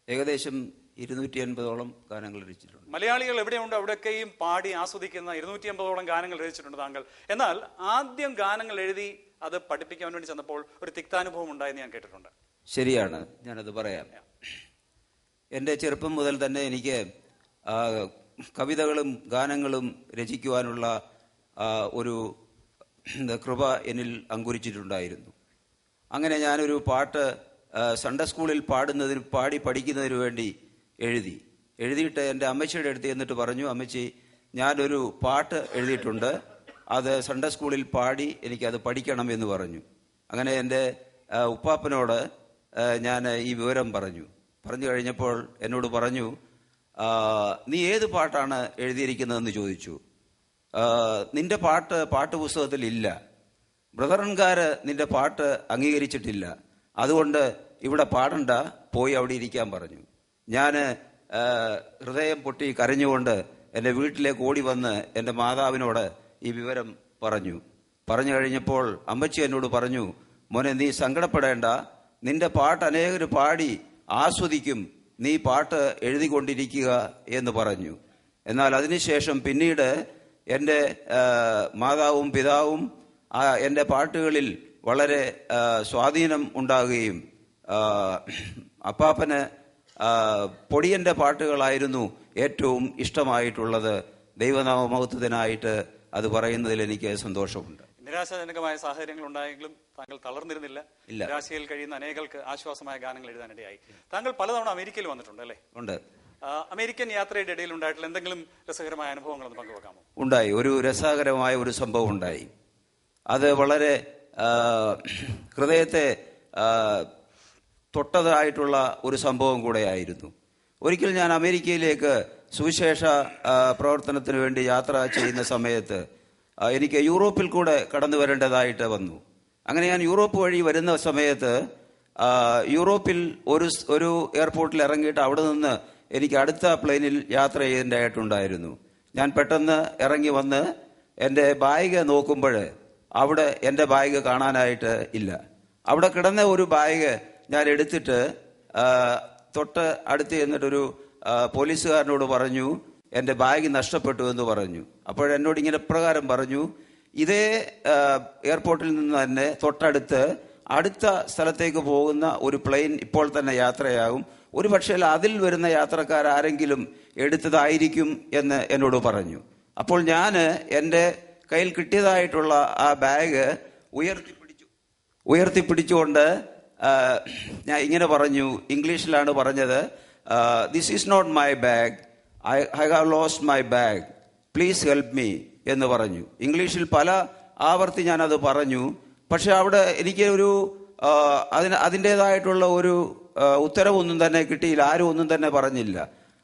ഏകദേശം 280ഓളം ഗാനങ്ങൾ രചിച്ചിട്ടുണ്ട്. മലയാളികൾ എവിടെയുണ്ട് അവിടെയൊക്കെയും പാടി ആസ്വദിക്കുന്ന 280ഓളം ഗാനങ്ങൾ രചിച്ചിട്ടുണ്ട് താങ്കൾ. എന്നാൽ ആദ്യം ഗാനങ്ങൾ എഴുതി അത് പഠിപ്പിക്കാൻ വേണ്ടി ചെന്നപ്പോൾ ഒരു തിക്താനുഭവം ഉണ്ടായെന്ന് ഞാൻ കേട്ടിട്ടുണ്ട്. ശരിയാണ്, ഞാനത് പറയാം. എൻ്റെ ചെറുപ്പം മുതൽ തന്നെ എനിക്ക് കവിതകളും ഗാനങ്ങളും രചിക്കുവാനുള്ള ഒരു കൃപ എന്നിൽ അങ്കുരിച്ചിട്ടുണ്ടായിരുന്നു. അങ്ങനെ ഞാനൊരു പാട്ട് സൺഡേ സ്കൂളിൽ പാടി പഠിക്കുന്നതിന് വേണ്ടി എഴുതിയിട്ട് എൻ്റെ അമ്മച്ചിയുടെ അടുത്ത് എന്നിട്ട് പറഞ്ഞു, അമ്മച്ചി ഞാനൊരു പാട്ട് എഴുതിയിട്ടുണ്ട്, അത് സൺഡേ സ്കൂളിൽ പാടി എനിക്കത് പഠിക്കണം എന്ന് പറഞ്ഞു. അങ്ങനെ എൻ്റെ ഉപ്പാപ്പനോട് ഞാൻ ഈ വിവരം പറഞ്ഞു കഴിഞ്ഞപ്പോൾ എന്നോട് പറഞ്ഞു, നീ ഏത് പാട്ടാണ് എഴുതിയിരിക്കുന്നതെന്ന് ചോദിച്ചു. നിന്റെ പാട്ട് പുസ്തകത്തിൽ ഇല്ല, ബ്രദറൻകാര് നിന്റെ പാട്ട് അംഗീകരിച്ചിട്ടില്ല, അതുകൊണ്ട് ഇവിടെ പാടണ്ട, പോയി അവിടെ ഇരിക്കാൻ പറഞ്ഞു. ഞാൻ ഹൃദയം പൊട്ടി കരഞ്ഞുകൊണ്ട് എൻ്റെ വീട്ടിലേക്ക് ഓടി വന്ന് എൻ്റെ മാതാവിനോട് ഈ വിവരം പറഞ്ഞു കഴിഞ്ഞപ്പോൾ അമ്മച്ചി എന്നോട് പറഞ്ഞു, മോനെ നീ സങ്കടപ്പെടേണ്ട, നിന്റെ പാട്ട് അനേകർ പാടി ആസ്വദിക്കും, നീ പാട്ട് എഴുതിക്കൊണ്ടിരിക്കുക എന്ന് പറഞ്ഞു. എന്നാൽ അതിനുശേഷം പിന്നീട് എൻ്റെ മാതാവും പിതാവും എൻ്റെ പാട്ടുകളിൽ വളരെ സ്വാധീനം ഉണ്ടാകുകയും അപ്പാപ്പന് പൊടിയൻ്റെ പാട്ടുകളായിരുന്നു ഏറ്റവും ഇഷ്ടമായിട്ടുള്ളത്. ദൈവനാമമഹത്വത്തിനായിട്ട് അത് പറയുന്നതിൽ എനിക്ക് സന്തോഷമുണ്ട്. നിരാശാജനകമായ സാഹചര്യങ്ങൾ ഉണ്ടായെങ്കിലും താങ്കൾ തളർന്നിരുന്നില്ല. നിരാശയിൽ കഴിയുന്ന അനേകൾക്ക് ആശ്വാസമായ ഗാനങ്ങൾ എഴുതാനിടയായി. താങ്കൾ പലതവണ അമേരിക്കയിൽ വന്നിട്ടുണ്ട് അല്ലേ? ഉണ്ട്. അമേരിക്കൻ യാത്രയുടെ ഇടയിൽ ഉണ്ടായിട്ടുള്ള എന്തെങ്കിലും രസകരമായ അനുഭവങ്ങളൊന്ന് പങ്കുവെക്കാമോ? ഉണ്ടായി. ഒരു രസകരമായ ഒരു സംഭവം ഉണ്ടായി. അത് വളരെ ഹൃദയത്തെ തൊട്ടതായിട്ടുള്ള ഒരു സംഭവം കൂടെയായിരുന്നു. ഒരിക്കൽ ഞാൻ അമേരിക്കയിലേക്ക് സുവിശേഷ പ്രവർത്തനത്തിന് വേണ്ടി യാത്ര ചെയ്യുന്ന സമയത്ത് എനിക്ക് യൂറോപ്പിൽ കൂടെ കടന്നു വരേണ്ടതായിട്ട് വന്നു. അങ്ങനെ ഞാൻ യൂറോപ്പ് വഴി വരുന്ന സമയത്ത് യൂറോപ്പിൽ ഒരു എയർപോർട്ടിൽ ഇറങ്ങിയിട്ട് അവിടെ നിന്ന് എനിക്ക് അടുത്ത പ്ലെയിനിൽ യാത്ര ചെയ്യേണ്ടതായിട്ടുണ്ടായിരുന്നു. ഞാൻ പെട്ടെന്ന് ഇറങ്ങി വന്ന് എൻ്റെ ബാഗ് നോക്കുമ്പോൾ അവിടെ എൻ്റെ ബാഗ് കാണാനായിട്ട് ഇല്ല. അവിടെ കിടന്ന ഒരു ബാഗ് ഞാൻ എടുത്തിട്ട് തൊട്ട് അടുത്ത് ചെന്നിട്ടൊരു പോലീസുകാരനോട് പറഞ്ഞു, എൻ്റെ ബാഗ് നഷ്ടപ്പെട്ടു എന്ന് പറഞ്ഞു. അപ്പോഴെന്നോട് ഇങ്ങനെ പ്രകാരം പറഞ്ഞു, ഇതേ എയർപോർട്ടിൽ നിന്ന് തന്നെ തൊട്ടടുത്ത് അടുത്ത സ്ഥലത്തേക്ക് പോകുന്ന ഒരു പ്ലെയിൻ ഇപ്പോൾ തന്നെ യാത്രയാകും, ഒരു പക്ഷേ അതിൽ വരുന്ന യാത്രക്കാരെങ്കിലും എടുത്തതായിരിക്കും എന്ന് എന്നോട് പറഞ്ഞു. അപ്പോൾ ഞാൻ എൻ്റെ കയ്യിൽ കിട്ടിയതായിട്ടുള്ള ആ ബാഗ് ഉയർത്തിപ്പിടിച്ചുകൊണ്ട് ഞാൻ ഇങ്ങനെ പറഞ്ഞു, ഇംഗ്ലീഷിലാണ് പറഞ്ഞത്, this is not my bag, I have lost my bag, please help me എന്ന് പറഞ്ഞു. ഇംഗ്ലീഷിൽ പല ആവർത്തി ഞാനത് പറഞ്ഞു. പക്ഷെ അവിടെ എനിക്ക് അതിൻ്റെതായിട്ടുള്ള ഒരു ഉത്തരവൊന്നും തന്നെ കിട്ടിയില്ല, ആരും ഒന്നും തന്നെ പറഞ്ഞില്ല.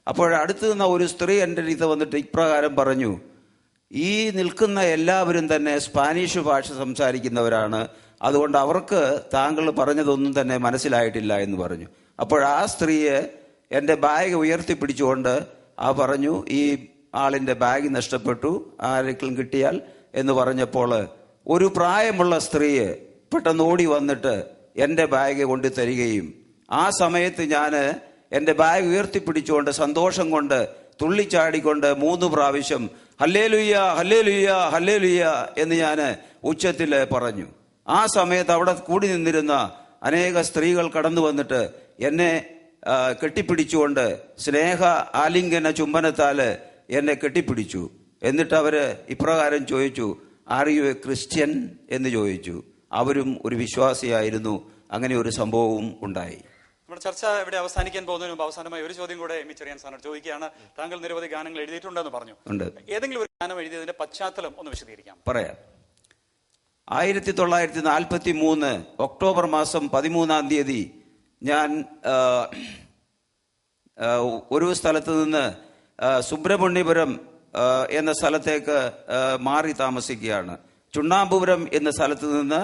അപ്പോഴടുത്ത് നിന്ന ഒരു സ്ത്രീ എൻ്റെ അടുത്ത് വന്നിട്ട് ഇപ്രകാരം പറഞ്ഞു, ഈ നിൽക്കുന്ന എല്ലാവരും തന്നെ സ്പാനിഷ് ഭാഷ സംസാരിക്കുന്നവരാണ്, അതുകൊണ്ട് അവർക്ക് താങ്കൾ പറഞ്ഞതൊന്നും തന്നെ മനസ്സിലായിട്ടില്ല എന്ന് പറഞ്ഞു. അപ്പോൾ ആ സ്ത്രീയെ എൻ്റെ ബാഗ് ഉയർത്തിപ്പിടിച്ചുകൊണ്ട് പറഞ്ഞു, ഈ ആളിൻ്റെ ബാഗ് നഷ്ടപ്പെട്ടു, ആരെങ്കിലും കിട്ടിയാൽ എന്ന് പറഞ്ഞപ്പോൾ ഒരു പ്രായമുള്ള സ്ത്രീയെ പെട്ടെന്ന് ഓടി വന്നിട്ട് എൻ്റെ ബാഗ് കൊണ്ടു തരികയും ആ സമയത്ത് ഞാൻ എൻ്റെ ബാഗ് ഉയർത്തിപ്പിടിച്ചുകൊണ്ട് സന്തോഷം കൊണ്ട് തുള്ളിച്ചാടിക്കൊണ്ട് 3 പ്രാവശ്യം ഹല്ലേലൂയ ഹല്ലേലൂയ ഹല്ലേലൂയ എന്ന് ഞാൻ ഉച്ചത്തിൽ പറഞ്ഞു. ആ സമയത്ത് അവിടെ കൂടി നിന്നിരുന്ന അനേക സ്ത്രീകൾ കടന്നു വന്നിട്ട് എന്നെ കെട്ടിപ്പിടിച്ചുകൊണ്ട് സ്നേഹ ആലിംഗന ചുംബനത്താൽ എന്നെ കെട്ടിപ്പിടിച്ചു. എന്നിട്ട് അവര് ഇപ്രകാരം ചോദിച്ചു, ആർ യു എ ക്രിസ്ത്യൻ എന്ന് ചോദിച്ചു. അവരും ഒരു വിശ്വാസിയായിരുന്നു. അങ്ങനെ ഒരു സംഭവവും ഉണ്ടായി. നമ്മുടെ ചർച്ച ഇവിടെ അവസാനിക്കാൻ പോകുന്നതിന് മുമ്പ് അവസാനമായി ഒരു ചോദ്യം കൂടെ എം ചെറിയാൻ സാറിനോട് ചോദിക്കുകയാണ്. താങ്കൾ നിരവധി ഗാനങ്ങൾ എഴുതിയിട്ടുണ്ടെന്ന് പറഞ്ഞു. ഏതെങ്കിലും ഒരു ഗാനം എഴുതിയതിന്റെ പശ്ചാത്തലം ഒന്ന് വിശദീകരിക്കാം. പറയാം. 1943 ഒക്ടോബർ മാസം 13-ാം തീയതി ഞാൻ ഒരു സ്ഥലത്ത് നിന്ന് സുബ്രഹ്മണ്യപുരം എന്ന സ്ഥലത്തേക്ക് മാറി താമസിക്കുകയാണ്. ചുണ്ണാമ്പുപുരം എന്ന സ്ഥലത്ത് നിന്ന്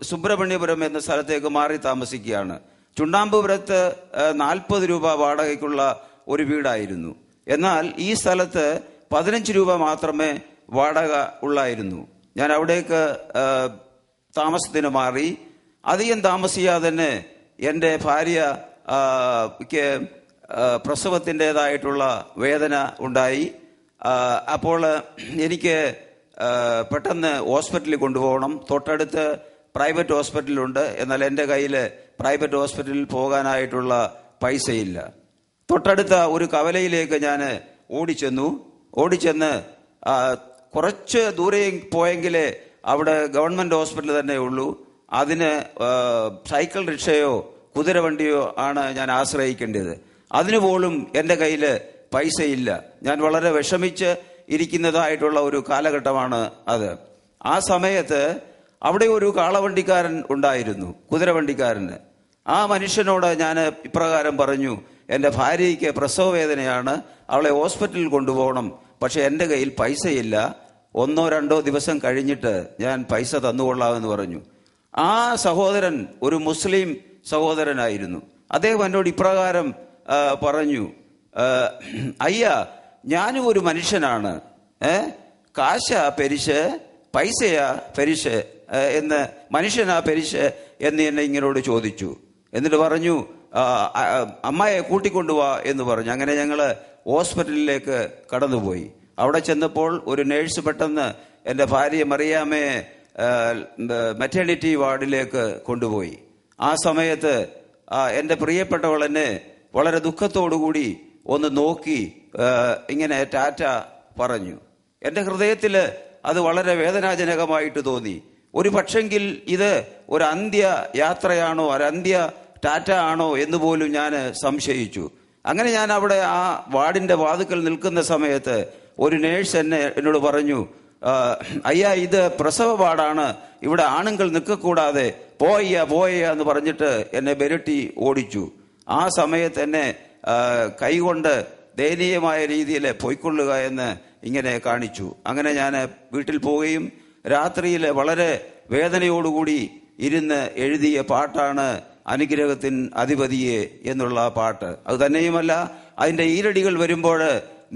സുബ്രഹ്മണ്യപുരം എന്ന സ്ഥലത്തേക്ക് മാറി താമസിക്കുകയാണ്. ചുണ്ണാമ്പുപുരത്ത് 40 രൂപ വാടകയ്ക്കുള്ള ഒരു വീടായിരുന്നു. എന്നാൽ ഈ സ്ഥലത്ത് 15 രൂപ മാത്രമേ വാടക ഉള്ളായിരുന്നു. ഞാൻ അവിടേക്ക് താമസത്തിന് മാറി. അധികം താമസിയാതെ തന്നെ എൻ്റെ ഭാര്യയ്ക്ക് പ്രസവത്തിൻ്റെതായിട്ടുള്ള വേദന ഉണ്ടായി. അപ്പോൾ എനിക്ക് പെട്ടെന്ന് ഹോസ്പിറ്റലിൽ കൊണ്ടുപോകണം. തൊട്ടടുത്ത് പ്രൈവറ്റ് ഹോസ്പിറ്റലുണ്ട്. എന്നാൽ എൻ്റെ കയ്യിൽ പ്രൈവറ്റ് ഹോസ്പിറ്റലിൽ പോകാനായിട്ടുള്ള പൈസയില്ല. തൊട്ടടുത്ത ഒരു കവലയിലേക്ക് ഞാൻ ഓടിച്ചെന്ന് കുറച്ച് ദൂരെ പോയെങ്കിലേ അവിടെ ഗവൺമെൻറ് ഹോസ്പിറ്റൽ തന്നെ ഉള്ളൂ. അതിന് സൈക്കിൾ റിക്ഷയോ കുതിരവണ്ടിയോ ആണ് ഞാൻ ആശ്രയിക്കേണ്ടത്. അതിനുപോലും എൻ്റെ കയ്യിൽ പൈസയില്ല. ഞാൻ വളരെ വിഷമിച്ച് ഇരിക്കുന്നതായിട്ടുള്ള ഒരു കാലഘട്ടമാണ് അത്. ആ സമയത്ത് അവിടെ ഒരു കാളവണ്ടിക്കാരൻ ഉണ്ടായിരുന്നു, കുതിരവണ്ടിക്കാരന്. ആ മനുഷ്യനോട് ഞാൻ ഇപ്രകാരം പറഞ്ഞു, എൻ്റെ ഭാര്യയ്ക്ക് പ്രസവ വേദനയാണ്, അവളെ ഹോസ്പിറ്റലിൽ കൊണ്ടുപോകണം, പക്ഷെ എൻ്റെ കയ്യിൽ പൈസയില്ല, 1-2 ദിവസം കഴിഞ്ഞിട്ട് ഞാൻ പൈസ തന്നുകൊള്ളാമെന്ന് പറഞ്ഞു. ആ സഹോദരൻ ഒരു മുസ്ലിം സഹോദരനായിരുന്നു. അദ്ദേഹം എന്നോട് ഇപ്രകാരം പറഞ്ഞു, അയ്യ, ഞാനും ഒരു മനുഷ്യനാണ്, കാശാ പെരിശ്, പൈസയാ പെരിശ് എന്ന്, മനുഷ്യനാ പെരിശ് എന്ന് എന്നെ ഇങ്ങനോട് ചോദിച്ചു. എന്നിട്ട് പറഞ്ഞു, അമ്മയെ കൂട്ടിക്കൊണ്ടുപോവാ എന്ന് പറഞ്ഞു. അങ്ങനെ ഞങ്ങൾ ഹോസ്പിറ്റലിലേക്ക് കടന്നുപോയി. അവിടെ ചെന്നപ്പോൾ ഒരു നേഴ്സ് പെട്ടെന്ന് എൻ്റെ ഭാര്യ മറിയാമ്മയെ മെറ്റേണിറ്റി വാർഡിലേക്ക് കൊണ്ടുപോയി. ആ സമയത്ത് എൻ്റെ പ്രിയപ്പെട്ടവൾ എന്നെ വളരെ ദുഃഖത്തോടുകൂടി ഒന്ന് നോക്കി ഇങ്ങനെ ടാറ്റ പറഞ്ഞു. എൻ്റെ ഹൃദയത്തിൽ അത് വളരെ വേദനാജനകമായിട്ട് തോന്നി. ഒരു പക്ഷെങ്കിൽ ഇത് ഒരു അന്ത്യ യാത്രയാണോ, ഒരു അന്ത്യ ടാറ്റ ആണോ എന്ന് പോലും ഞാൻ സംശയിച്ചു. അങ്ങനെ ഞാൻ അവിടെ ആ വാർഡിൻ്റെ വാതിക്കൽ നിൽക്കുന്ന സമയത്ത് ഒരു നേഴ്സ് എന്നോട് പറഞ്ഞു, അയ്യാ, ഇത് പ്രസവ വാർഡാണ്, ഇവിടെ ആണുങ്ങൾ നിൽക്കക്കൂടാതെ, പോയ എന്ന് പറഞ്ഞിട്ട് എന്നെ ബെരട്ടി ഓടിച്ചു. ആ സമയത്ത് എന്നെ കൈകൊണ്ട് ദയനീയമായ രീതിയിൽ പൊയ്ക്കൊള്ളുക എന്ന് ഇങ്ങനെ കാണിച്ചു. അങ്ങനെ ഞാൻ വീട്ടിൽ പോവുകയും രാത്രിയിൽ വളരെ വേദനയോടുകൂടി ഇരുന്ന് എഴുതിയ പാട്ടാണ് അനുഗ്രഹത്തിൻ അധിപതിയെ എന്നുള്ള പാട്ട്. അത് തന്നെയുമല്ല, അതിൻ്റെ ഈരടികൾ വരുമ്പോൾ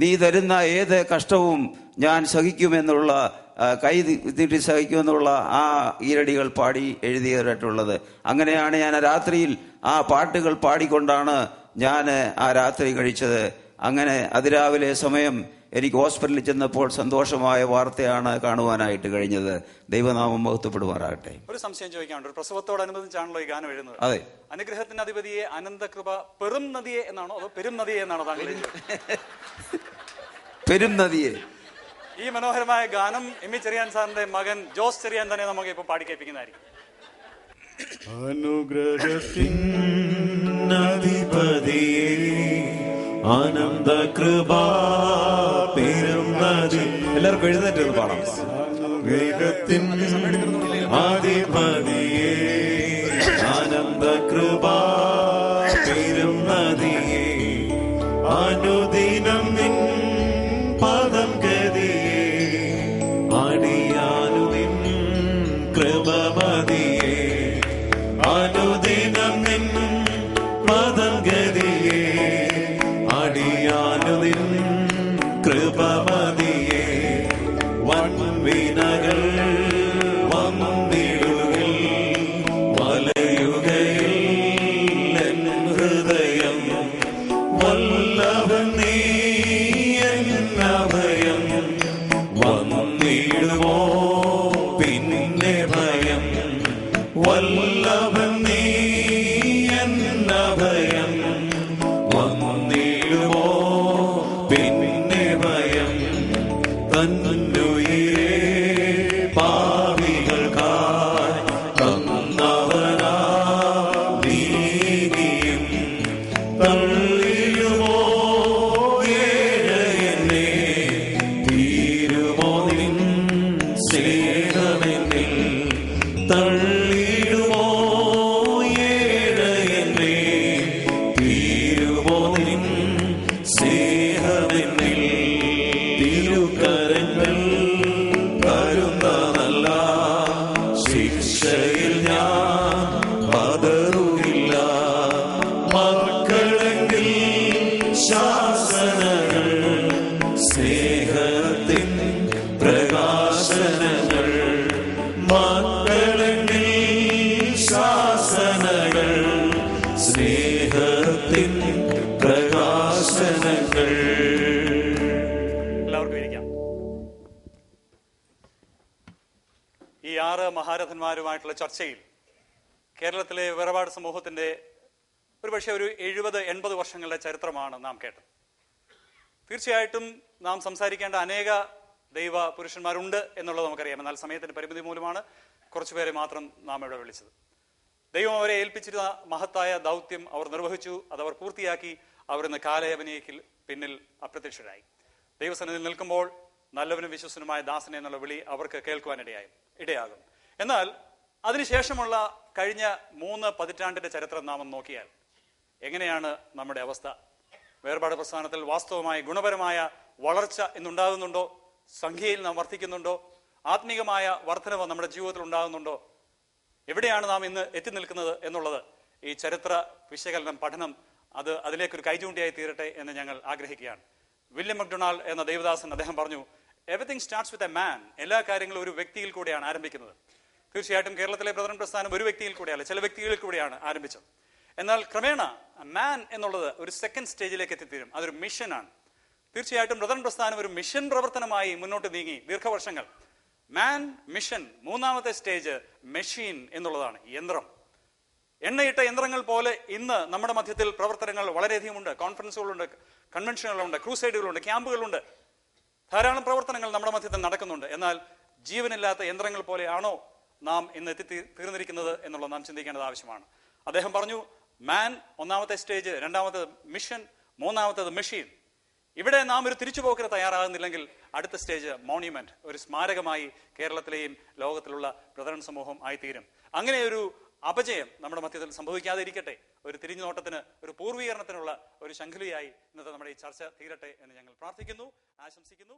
നീ തരുന്ന ഏത് കഷ്ടവും ഞാൻ സഹിക്കുമെന്നുള്ള, കൈ നീട്ടി സഹിക്കുമെന്നുള്ള ആ ഈരടികൾ പാടി എഴുതിയിട്ടുള്ളത്. അങ്ങനെയാണ് ഞാൻ ആ രാത്രിയിൽ ആ പാട്ടുകൾ പാടിക്കൊണ്ടാണ് ഞാൻ ആ രാത്രി കഴിച്ചത്. അങ്ങനെ അതിരാവിലെ സമയം എനിക്ക് ഹോസ്പിറ്റലിൽ ചെന്നപ്പോൾ സന്തോഷമായ വാർത്തയാണ് കാണുവാനായിട്ട് കഴിഞ്ഞത്. ദൈവനാമം മഹത്വപ്പെടുമാറാകട്ടെ. ഒരു സംശയം ചോദിക്കാനുണ്ട്. ഒരു പ്രസവത്തോടനുബന്ധിച്ചാണല്ലോ ഈ ഗാനം എഴുതുന്നത്. അതെ. അനുഗ്രഹത്തിന്റെ അധിപതിയെ അനന്തകൃപ പെറും നദിയെ എന്നാണോ അതോ പെരും നദിയെ എന്നാണോ താങ്കൾ? പെരും നദിയെ. ഈ മനോഹരമായ ഗാനം എം ഇ ചെറിയാൻ സാറിന്റെ മകൻ ജോസ് ചെറിയാൻ തന്നെ നമുക്ക് ഇപ്പൊ പാടി കേൾപ്പിക്കുന്നതായിരിക്കും. അനുഗ്രഹത്തിൻ അധിപതിയെ ആനന്ദ കൃപാ പെരും നദി. എല്ലാവർക്കും എഴുന്നേറ്റ് പാടാം. അനുഗ്രഹത്തിൻ അധിപതിയെ ആനന്ദ കൃപാ പെരും നദിയെ അനുദിനം നിൻ പദം ഗതിയെ അടിയാനുവിൻ കൃപമതിയെ അനുദിനം നിൻ പദം ഗതിയെ അടിയാനുവിൻ കൃപമതിയെ വൻവിനകൾ വന്നിടുകിൽ വലയുകയിൽ എൻ ഹൃദയം വല്ലഭൻ നീ എന്നഭയം വന്നിടുമോ പിന്നെ ഭയം വല്ലഭൻ നീ എന്നഭയം വന്നിടുമോ പിന്നെ ഭയം തന്നുയിരേ പാപികൾക്കായി തന്നവനാ നീതിയും തള്ളിടുമോ ഏഴയെന്നെ തീരുമോ നിൻ സ്നേഹമെന്നിൽ തള്ളിടുമോ ഏഴയെന്നെ തീരുമോ നിൻ സ്നേഹമെന്നിൽ തിരുക്കരങ്ങൾ തരുന്ന നല്ല ശിക്ഷയിൽ ഞാൻ പതറുകില്ല മക്കളെങ്കിൽ ശാസനകൾ സ്നേഹത്തിൻ പ്രകാശനങ്ങൾ മക്കളെങ്കിൽ ശാസനകൾ സ്നേഹത്തിൻ പ്രകാശനങ്ങൾ. എല്ലാവർക്കും ഇരിക്കാം. ഈ 6 മഹാരഥന്മാരുമായിട്ടുള്ള ചർച്ചയിൽ കേരളത്തിലെ വേർപാട് സമൂഹത്തിന്റെ ഒരുപക്ഷെ ഒരു 70-80 വർഷങ്ങളുടെ ചരിത്രമാണ് നാം കേട്ടത്. തീർച്ചയായിട്ടും നാം സംസാരിക്കേണ്ട അനേക ദൈവ പുരുഷന്മാരുണ്ട് എന്നുള്ളത് നമുക്കറിയാം. എന്നാൽ സമയത്തിന്റെ പരിമിതി മൂലമാണ് കുറച്ചുപേരെ മാത്രം നാം ഇവിടെ വിളിച്ചത്. ദൈവം അവരെ ഏൽപ്പിച്ചിരുന്ന മഹത്തായ ദൗത്യം അവർ നിർവഹിച്ചു. അതവർ പൂർത്തിയാക്കി. അവർ ഇന്ന് കാലയവനിയയ്ക്ക് പിന്നിൽ അപ്രത്യക്ഷരായി. ദൈവസന്നിധിയിൽ നിൽക്കുമ്പോൾ നല്ലവനും വിശ്വസനുമായ ദാസനെ എന്നുള്ള വിളി അവർക്ക് ഇടയാകും. എന്നാൽ അതിനുശേഷമുള്ള കഴിഞ്ഞ 3 പതിറ്റാണ്ടിന്റെ ചരിത്രം നാം നോക്കിയാൽ എങ്ങനെയാണ് നമ്മുടെ അവസ്ഥ? വേർപാട് പ്രസ്ഥാനത്തിൽ വാസ്തവമായി ഗുണപരമായ വളർച്ച ഇന്നുണ്ടാകുന്നുണ്ടോ? സംഖ്യയിൽ നാം വർദ്ധിക്കുന്നുണ്ടോ? ആത്മീകമായ വർധനവ് നമ്മുടെ ജീവിതത്തിൽ ഉണ്ടാകുന്നുണ്ടോ? എവിടെയാണ് നാം ഇന്ന് എത്തി നിൽക്കുന്നത് എന്നുള്ളത് ഈ ചരിത്ര വിശകലനം പഠനം അതിലേക്കൊരു കൈചൂണ്ടിയായി തീരട്ടെ എന്ന് ഞങ്ങൾ ആഗ്രഹിക്കുകയാണ്. വില്യം മക്ഡൊണാൾഡ് എന്ന ദേവദാസൻ അദ്ദേഹം പറഞ്ഞു, everything starts with a man. എല്ലാ കാര്യങ്ങളും ഒരു വ്യക്തിയിൽ കൂടെയാണ് ആരംഭിക്കുന്നത്. തീർച്ചയായിട്ടും കേരളത്തിലെ ബ്രദറൻ പ്രസ്ഥാനം ഒരു വ്യക്തിയിൽ കൂടെയല്ല, ചില വ്യക്തികളിൽ കൂടെയാണ് ആരംഭിച്ചത്. എന്നാൽ ക്രമേണ മാൻ എന്നുള്ളത് ഒരു സെക്കൻഡ് സ്റ്റേജിലേക്ക് എത്തിത്തീരും. അതൊരു മിഷനാണ്. തീർച്ചയായിട്ടും ബ്രദറൻ പ്രസ്ഥാനം ഒരു മിഷൻ പ്രവർത്തനമായി മുന്നോട്ട് നീങ്ങി ദീർഘവർഷങ്ങൾ. മാൻ, മിഷൻ. 3ാമത്തെ സ്റ്റേജ് മെഷീൻ എന്നുള്ളതാണ്, യന്ത്രം. എണ്ണയിട്ട യന്ത്രങ്ങൾ പോലെ ഇന്ന് നമ്മുടെ മധ്യത്തിൽ പ്രവർത്തനങ്ങൾ വളരെയധികമുണ്ട്. കോൺഫറൻസുകളുണ്ട്, കൺവെൻഷനുകളുണ്ട്, ക്രൂസൈഡുകളുണ്ട്, ക്യാമ്പുകളുണ്ട്. ധാരാളം പ്രവർത്തനങ്ങൾ നമ്മുടെ മധ്യത്തിൽ നടക്കുന്നുണ്ട്. എന്നാൽ ജീവനില്ലാത്ത യന്ത്രങ്ങൾ പോലെയാണോ നാം ഇന്ന് തീർന്നിരിക്കുന്നത് എന്നുള്ളത് നാം ചിന്തിക്കേണ്ടത് ആവശ്യമാണ്. അദ്ദേഹം പറഞ്ഞു, മാൻ 1ാമത്തെ സ്റ്റേജ്, 2ാമത്തേത് മിഷൻ, 3ാമത്തേത് മെഷീൻ. ഇവിടെ നാം ഒരു തിരിച്ചുപോക്കിന് തയ്യാറാകുന്നില്ലെങ്കിൽ അടുത്ത സ്റ്റേജ് മോണ്യുമെന്റ്, ഒരു സ്മാരകമായി കേരളത്തിലെയും ലോകത്തിലുള്ള ബ്രദറൻ സമൂഹം ആയിത്തീരും. അങ്ങനെ ഒരു അപജയം നമ്മുടെ മധ്യത്തിൽ സംഭവിക്കാതിരിക്കട്ടെ. ഒരു തിരിഞ്ഞുനോട്ടത്തിന്, ഒരു പൂർവീകരണത്തിനുള്ള ഒരു ശംഖുലിയായി ഇന്നത്തെ നമ്മുടെ ഈ ചർച്ച തീരട്ടെ എന്ന് ഞങ്ങൾ പ്രാർത്ഥിക്കുന്നു, ആശംസിക്കുന്നു.